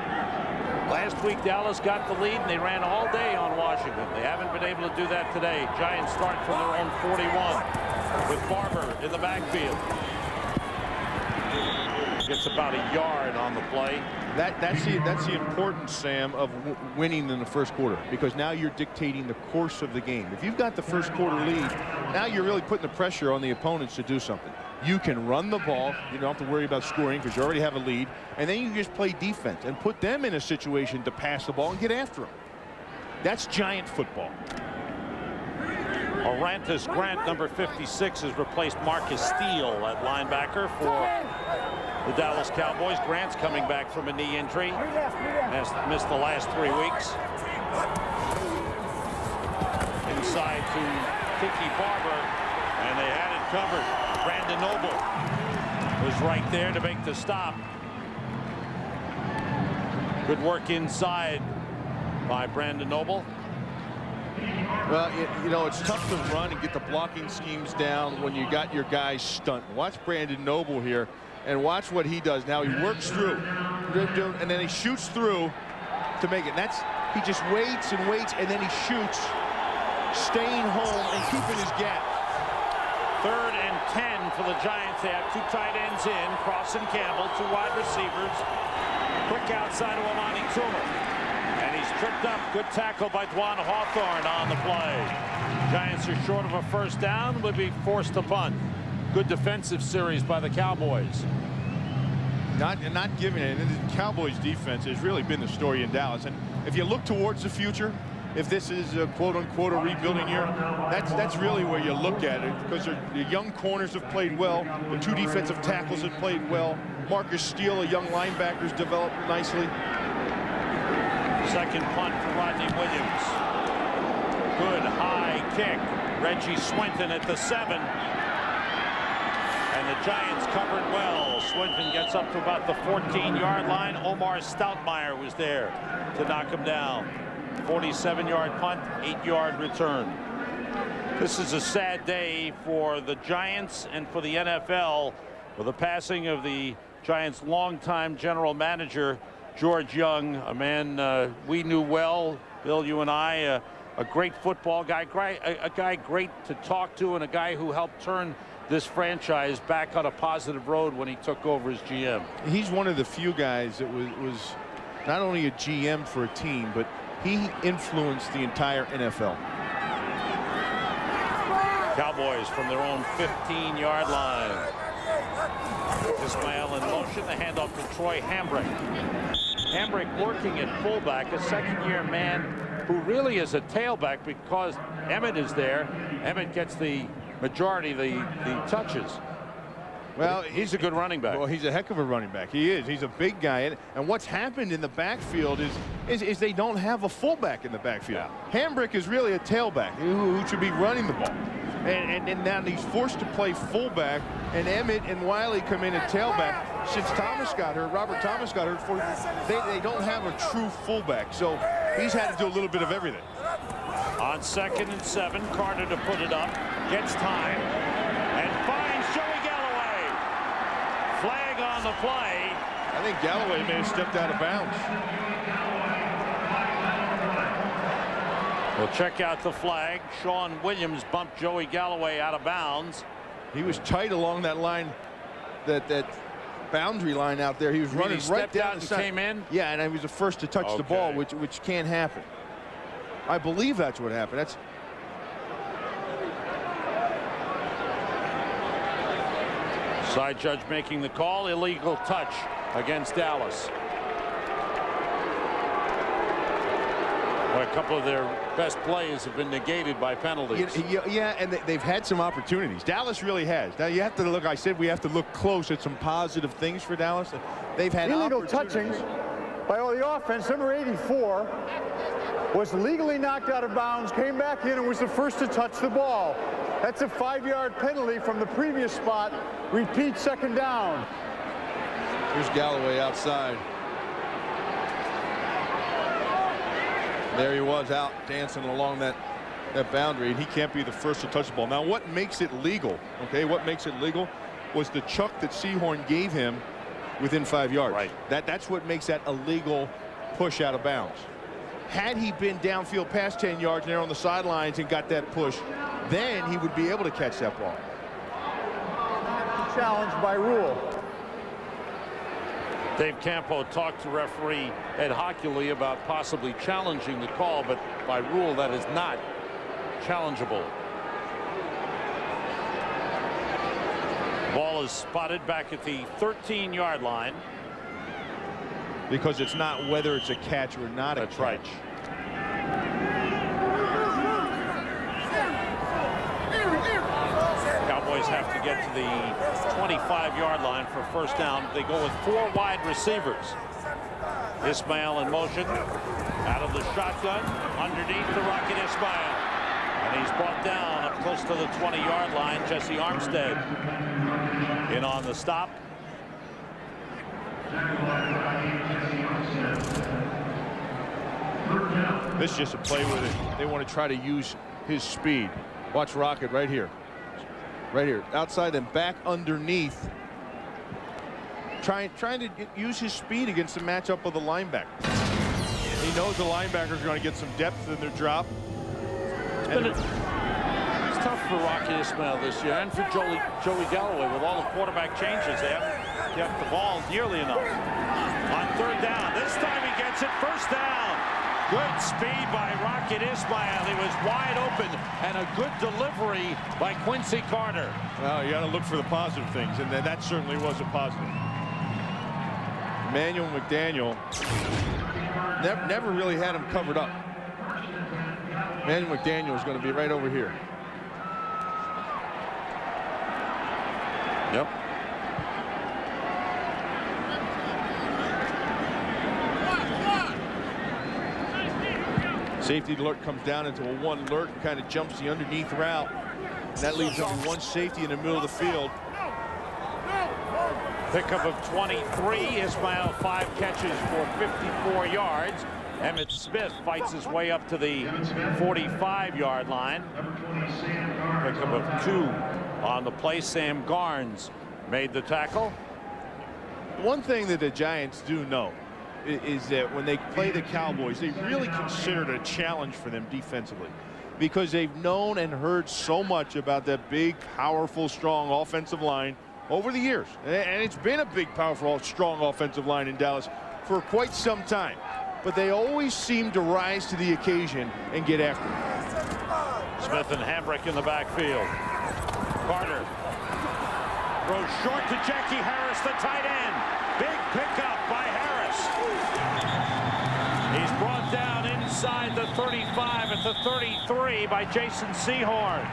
Last week, Dallas got the lead, and they ran all day on Washington. They haven't been able to do that today. Giants start from their own 41 with Barber in the backfield. Gets about a yard on the play. That's the importance, Sam, of winning in the first quarter, because now you're dictating the course of the game. If you've got the first quarter lead, now you're really putting the pressure on the opponents to do something. You can run the ball. You don't have to worry about scoring because you already have a lead. And then you can just play defense and put them in a situation to pass the ball and get after them. That's Giant football. Orantis Grant, number 56, has replaced Marcus Steele at linebacker for the Dallas Cowboys. Grant's coming back from a knee injury. Has missed the last 3 weeks. Inside to Tiki Barber, and they had it covered. Brandon Noble was right there to make the stop. Good work inside by Brandon Noble. Well, you know, it's tough to run and get the blocking schemes down when you got your guys stunt. Watch Brandon Noble here, and watch what he does. Now he works through, and then he shoots through to make it. And he just waits and waits, and then he shoots, staying home and keeping his gap. 3rd and 10 for the Giants. They have 2 tight ends in. Cross and Campbell, 2 wide receivers. Quick outside of Amani Toomer. And he's tripped up. Good tackle by Dwan Hawthorne on the play. Giants are short of a first down. Would be forced to punt. Good defensive series by the Cowboys. Not giving it. And the Cowboys defense has really been the story in Dallas. And if you look towards the future, if this is a quote-unquote a rebuilding year, that's really where you look at it, because the young corners have played well. The 2 defensive tackles have played well. Marcus Steele, a young linebacker, has developed nicely. Second punt for Rodney Williams. Good high kick. Reggie Swinton at the 7. And the Giants covered well. Swinton gets up to about the 14-yard line. Omar Stoutmeyer was there to knock him down. 47-yard punt, 8-yard return. This is a sad day for the Giants and for the NFL, with the passing of the Giants' longtime general manager, George Young, a man we knew well, Bill, you and I, a great football guy, a guy great to talk to, and a guy who helped turn this franchise back on a positive road when he took over as GM. He's one of the few guys that was not only a GM for a team, but he influenced the entire NFL. Cowboys from their own 15-yard line. Ismail in motion, the handoff to Troy Hambrick. Hambrick working at fullback, a second-year man who really is a tailback because Emmett is there. Emmett gets the majority of the touches. Well, he's a good running back. Well, he's a heck of a running back. He is. He's a big guy. And what's happened in the backfield is they don't have a fullback in the backfield. Yeah. Hambrick is really a tailback who should be running the ball. And now he's forced to play fullback, and Emmett and Wiley come in at tailback. Since Thomas got hurt, Robert Thomas got hurt, they don't have a true fullback. So he's had to do a little bit of everything. On 2nd and 7, Carter to put it up, gets time, and finds Joey Galloway. Flag on the play. I think Galloway may have stepped out of bounds. We'll check out the flag. Sean Williams bumped Joey Galloway out of bounds. He was tight along that line, that boundary line out there. He was running right down the side. Came in? Yeah, and he was the first to touch the ball, which can't happen. I believe that's what happened. That's side judge making the call. Illegal touch against Dallas. Well, a couple of their best plays have been negated by penalties. Yeah, and they've had some opportunities. Dallas really has. Now you have to look. I said we have to look close at some positive things for Dallas. They've had illegal touchings by the offense. Number 84 was legally knocked out of bounds, came back in, and was the first to touch the ball. That's a 5-yard penalty from the previous spot. Repeat, 2nd down. Here's Galloway outside. There he was out dancing along that boundary, and he can't be the first to touch the ball. Now, what makes it legal, okay, what makes it legal was the chuck that Sehorn gave him within 5 yards. Right. That's what makes that a legal push out of bounds. Had he been downfield past 10 yards and there on the sidelines and got that push, then he would be able to catch that ball. Challenged by rule. Dave Campo talked to referee Ed Hockley about possibly challenging the call, but by rule that is not challengeable. Ball is spotted back at the 13-yard line. Because it's not whether it's a catch or not a catch. That's right. Cowboys have to get to the 25-yard line for first down. They go with 4 wide receivers. Ismail in motion. Out of the shotgun. Underneath the rocket Ismail. And he's brought down up close to the 20-yard line. Jesse Armstead in on the stop. This is just a play where they want to try to use his speed. Watch Rocket right here. Right here. Outside and back underneath. Trying to use his speed against the matchup of the linebacker. He knows the linebackers are going to get some depth in their drop. It's tough for Rocky Ismail this year, and for Joey Galloway with all the quarterback changes. They haven't kept the ball nearly enough. On third down, this time he gets it. First down. Good speed by Rocket Ismail. He was wide open, and a good delivery by Quincy Carter. Well, you got to look for the positive things, and that certainly was a positive. Emmanuel McDaniel never really had him covered up. Emmanuel McDaniel is going to be right over here. Yep. Safety alert comes down into a 1 alert and kind of jumps the underneath route. And that leaves only 1 safety in the middle of the field. Pickup of 23. Ismail 5 catches for 54 yards. Emmitt Smith fights his way up to the 45-yard line. Pickup of 2 on the play. Sam Garnes made the tackle. One thing that the Giants do know is that when they play the Cowboys, they really consider it a challenge for them defensively, because they've known and heard so much about that big, powerful, strong offensive line over the years. And it's been a big, powerful, strong offensive line in Dallas for quite some time. But they always seem to rise to the occasion and get after it. Smith and Hambrick in the backfield. Carter throws short to Jackie Harris, the tight end. Big pickup by Harris. He's brought down inside the 35 at the 33 by Jason Sehorn.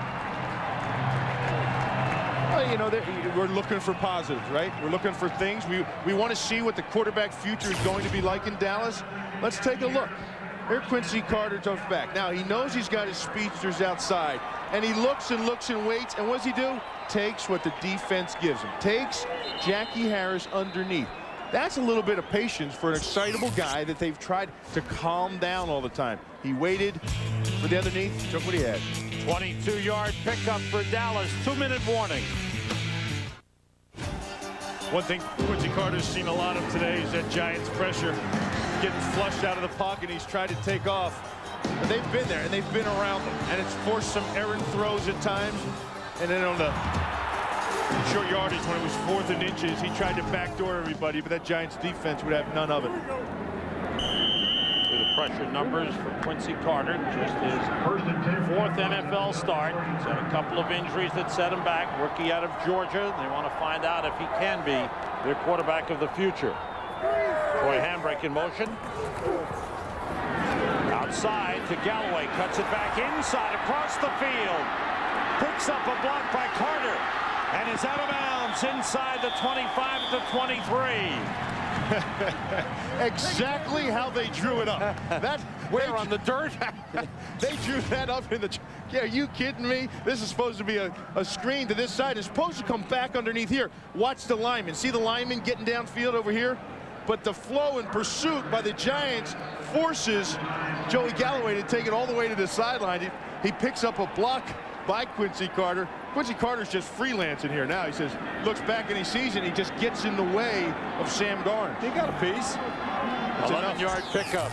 Well, you know, we're looking for positives, right? We're looking for things. We want to see what the quarterback future is going to be like in Dallas. Let's take a look. Here Quincy Carter jumps back. Now he knows he's got his speedsters outside, and he looks and looks and waits, and what does he do? Takes what the defense gives him. Takes Jackie Harris underneath. That's a little bit of patience for an excitable guy that they've tried to calm down all the time. He waited for the underneath, took what he had. 22-yard pickup for Dallas. 2-minute warning. One thing Quincy Carter's seen a lot of today is that Giants pressure. Getting flushed out of the pocket, he's tried to take off. But they've been there, and they've been around him. And it's forced some errant throws at times. And then on the short yardage, when it was 4th and inches, he tried to backdoor everybody, but that Giants defense would have none of it. With the pressure numbers for Quincy Carter, just his 4th NFL start. He's had a couple of injuries that set him back. Rookie out of Georgia. They want to find out if he can be their quarterback of the future. Troy Hambrick in motion. Outside to Galloway. Cuts it back inside across the field. Picks up a block by Carter. And is out of bounds inside the 25 to 23. Exactly how they drew it up. Where on the dirt? They drew that up in the... Yeah, are you kidding me? This is supposed to be a screen to this side. It's supposed to come back underneath here. Watch the lineman. See the lineman getting downfield over here? But the flow and pursuit by the Giants forces Joey Galloway to take it all the way to the sideline. He picks up a block by Quincy Carter. Quincy Carter's just freelancing here now. He says, looks back and he sees it. He just gets in the way of Sam Garnes. He got a piece. 11-yard pickup.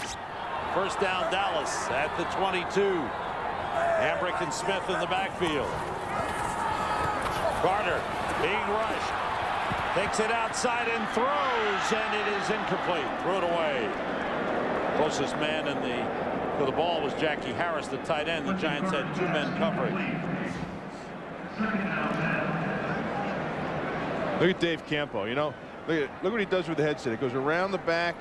First down Dallas at the 22. Hambrick and Smith in the backfield. Carter being rushed. Takes it outside and throws, and it is incomplete. Threw it away. Closest man to the ball was Jackie Harris, the tight end. The Giants had 2 men covering. Look at Dave Campo. You know, look what he does with the headset. It goes around the back,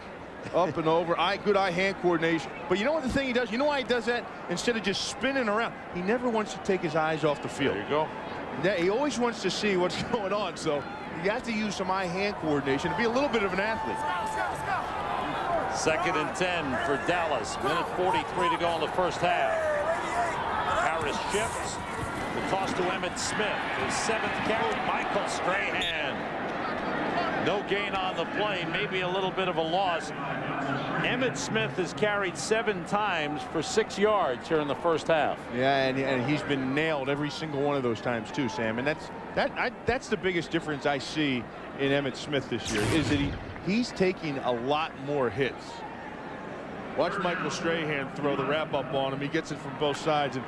up and over. Good eye-hand coordination. But you know what the thing he does? You know why he does that? Instead of just spinning around, he never wants to take his eyes off the field. There you go. He always wants to see what's going on. So you have to use some eye-hand coordination to be a little bit of an athlete. 2nd and 10 for Dallas. 1:43 to go in the first half. Harris shifts. The toss to Emmitt Smith. His 7th carry. Michael Strahan. No gain on the play. Maybe a little bit of a loss. Emmitt Smith has carried 7 times for 6 yards here in the first half. Yeah, and he's been nailed every single one of those times too, Sam. And that's the biggest difference I see in Emmitt Smith this year, is that he's taking a lot more hits. Watch Michael Strahan throw the wrap-up on him. He gets it from both sides. And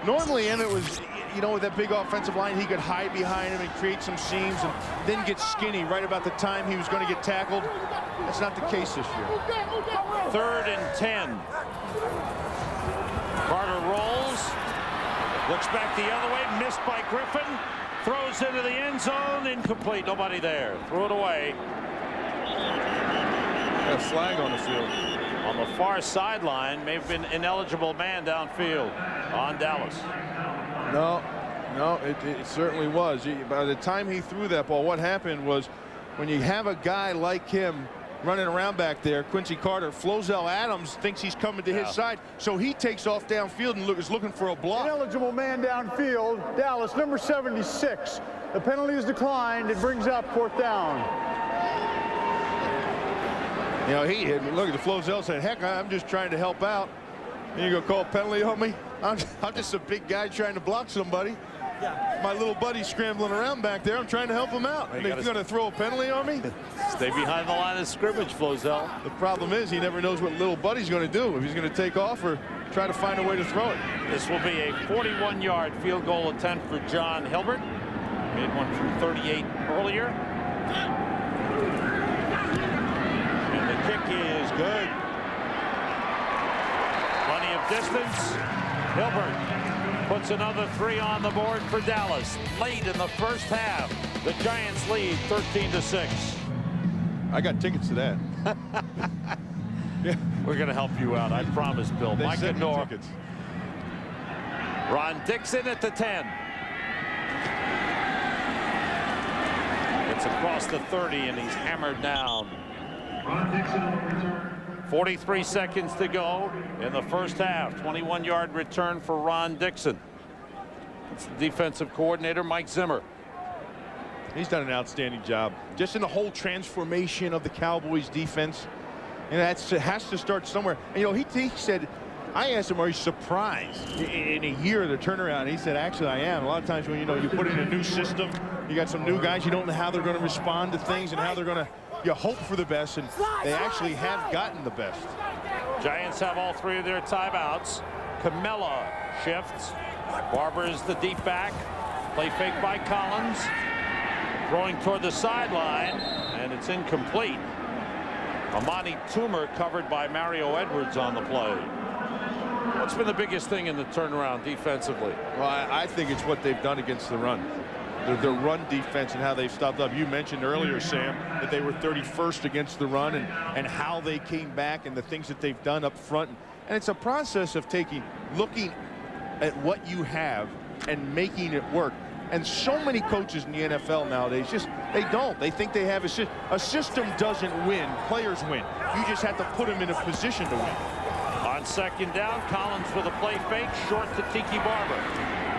normally Emmitt was, you know, with that big offensive line, he could hide behind him and create some seams and then get skinny right about the time he was going to get tackled. That's not the case this year. 3rd and 10. Carter rolls. Looks back the other way. Missed by Griffin. Throws into the end zone. Incomplete. Nobody there. Threw it away. Got a flag on the field. On the far sideline, may have been ineligible man downfield on Dallas. No, it certainly was. By the time he threw that ball, what happened was, when you have a guy like him running around back there, Quincy Carter, Flozell Adams thinks he's coming to his side, so he takes off downfield and is looking for a block. Ineligible man downfield. Dallas, number 76. The penalty is declined. It brings up 4th down. You know, look at the Flozell said, heck, I'm just trying to help out. And you go call a penalty on me? I'm just a big guy trying to block somebody. My little buddy's scrambling around back there. I'm trying to help him out. You're going to throw a penalty on me? Stay behind the line of scrimmage, Flozell. The problem is he never knows what little buddy's going to do, if he's going to take off or try to find a way to throw it. This will be a 41-yard field goal attempt for John Hilbert. Made one from 38 earlier. And the kick is good. Plenty of distance. Hilbert puts another 3 on the board for Dallas. Late in the first half, the Giants lead 13-6. I got tickets to that. Yeah. We're going to help you out, I promise, Bill. They Mike sent me Adore. tickets. Ron Dixon at the 10. It's across the 30, and he's hammered down. Ron Dixon on the return. 43 seconds to go in the first half. 21-yard return for Ron Dixon. It's the defensive coordinator, Mike Zimmer. He's done an outstanding job just in the whole transformation of the Cowboys defense. And it has to start somewhere. And, you know, he said, I asked him, are you surprised in a year of the turnaround? He said, actually, I am. A lot of times when, you know, you put in a new system, you got some new guys, you don't know how they're going to respond to things and how they're going to, you hope for the best, and they actually have gotten the best. Giants have all 3 of their timeouts. Camella shifts. Barber is the deep back. Play fake by Collins. Throwing toward the sideline, and it's incomplete. Amani Toomer covered by Mario Edwards on the play. What's been the biggest thing in the turnaround defensively? Well, I think it's what they've done against the run. Their run defense and how they've stopped up. You mentioned earlier, Sam, that they were 31st against the run, and how they came back and the things that they've done up front. And it's a process of looking at what you have and making it work. And so many coaches in the NFL nowadays they don't. They think they have a system doesn't win. Players win. You just have to put them in a position to win. On 2nd down, Collins with a play fake, short to Tiki Barber.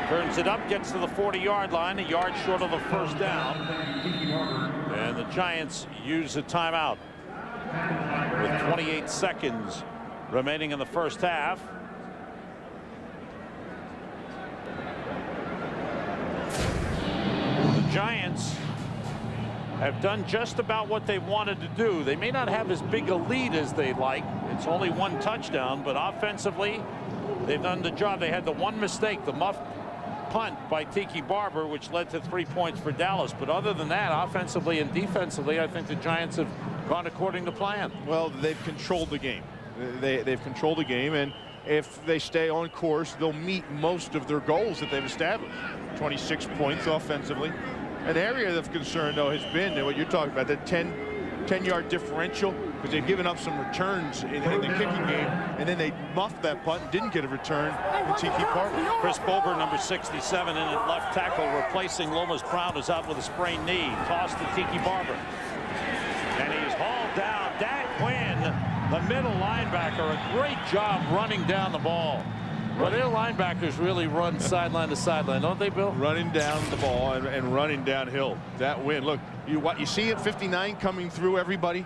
Turns it up, gets to the 40-yard line, a yard short of the first down. And the Giants use a timeout with 28 seconds remaining in the first half. The Giants have done just about what they wanted to do. They may not have as big a lead as they'd like. It's only 1 touchdown, but offensively, they've done the job. They had the one mistake, the muffed punt by Tiki Barber, which led to 3 points for Dallas. But other than that, offensively and defensively, I think the Giants have gone according to plan. Well, they've controlled the game. They've controlled the game, and if they stay on course, they'll meet most of their goals that they've established. 26 points offensively. An area of concern, though, has been what you're talking about, that 10-yard differential, because they've given up some returns in the kicking game, and then they muffed that punt and didn't get a return to Tiki Barber. Chris Bober, number 67, in at left tackle, replacing Lomas Brown, who's out with a sprained knee. Toss to Tiki Barber. And he's hauled down. Dak Quinn, the middle linebacker, a great job running down the ball. Well, their linebackers really run sideline to sideline, don't they, Bill? Running down the ball and running downhill. That win. Look, you see at 59 coming through everybody,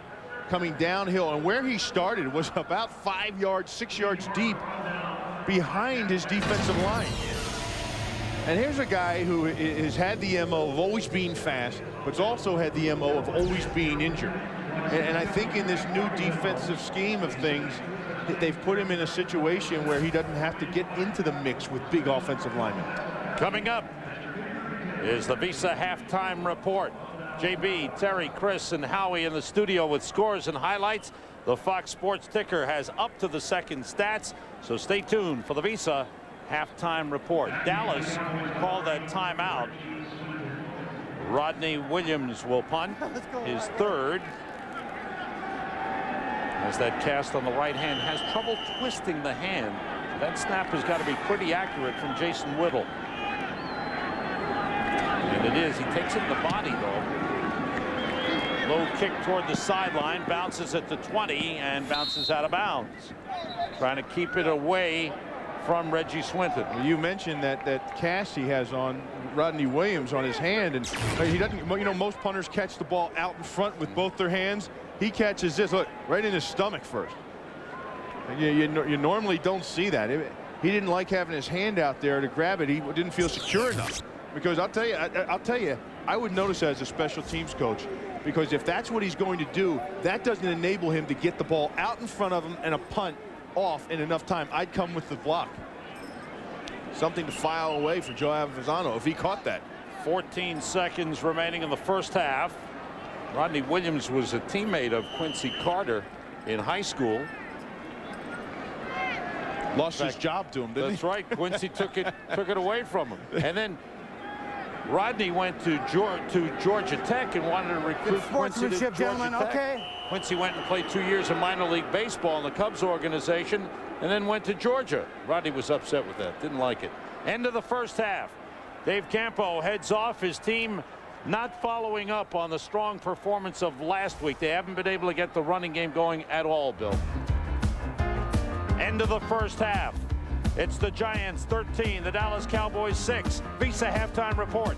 coming downhill, and where he started was about 5 yards, 6 yards deep behind his defensive line. And here's a guy who has had the MO of always being fast, but also had the MO of always being injured. And I think in this new defensive scheme of things, they've put him in a situation where he doesn't have to get into the mix with big offensive linemen. Coming up is the Visa halftime report. JB, Terry, Chris, and Howie in the studio with scores and highlights. The Fox Sports ticker has up to the second stats, so stay tuned for the Visa halftime report. Dallas called that timeout. Rodney Williams will punt, his third. As that cast on the right hand has trouble twisting the hand. That snap has got to be pretty accurate from Jason Whittle. And it is. He takes it in the body, though. Low kick toward the sideline. Bounces at the 20 and bounces out of bounds. Trying to keep it away from Reggie Swinton. You mentioned that cast he has on Rodney Williams on his hand, and he doesn't. You know, most punters catch the ball out in front with both their hands. He catches this, look, right in his stomach first. You normally don't see that. He didn't like having his hand out there to grab it. He didn't feel secure enough. Because I'll tell you, I would notice that as a special teams coach. Because if that's what he's going to do, that doesn't enable him to get the ball out in front of him and a punt off in enough time. I'd come with the block. Something to file away for Joe Avezzano if he caught that. 14 seconds remaining in the first half. Rodney Williams was a teammate of Quincy Carter in high school. Lost his job to him, didn't he? That's right. Quincy took it away from him. And then Rodney went to Georgia Tech and wanted to recruit Quincy to Georgia Tech. Okay. Quincy went and played 2 years in minor league baseball in the Cubs organization and then went to Georgia. Rodney was upset with that. Didn't like it. End of the first half. Dave Campo heads off. His team not following up on the strong performance of last week. They haven't been able to get the running game going at all, Bill. End of the first half. It's the Giants 13, the Dallas Cowboys 6. Visa halftime report.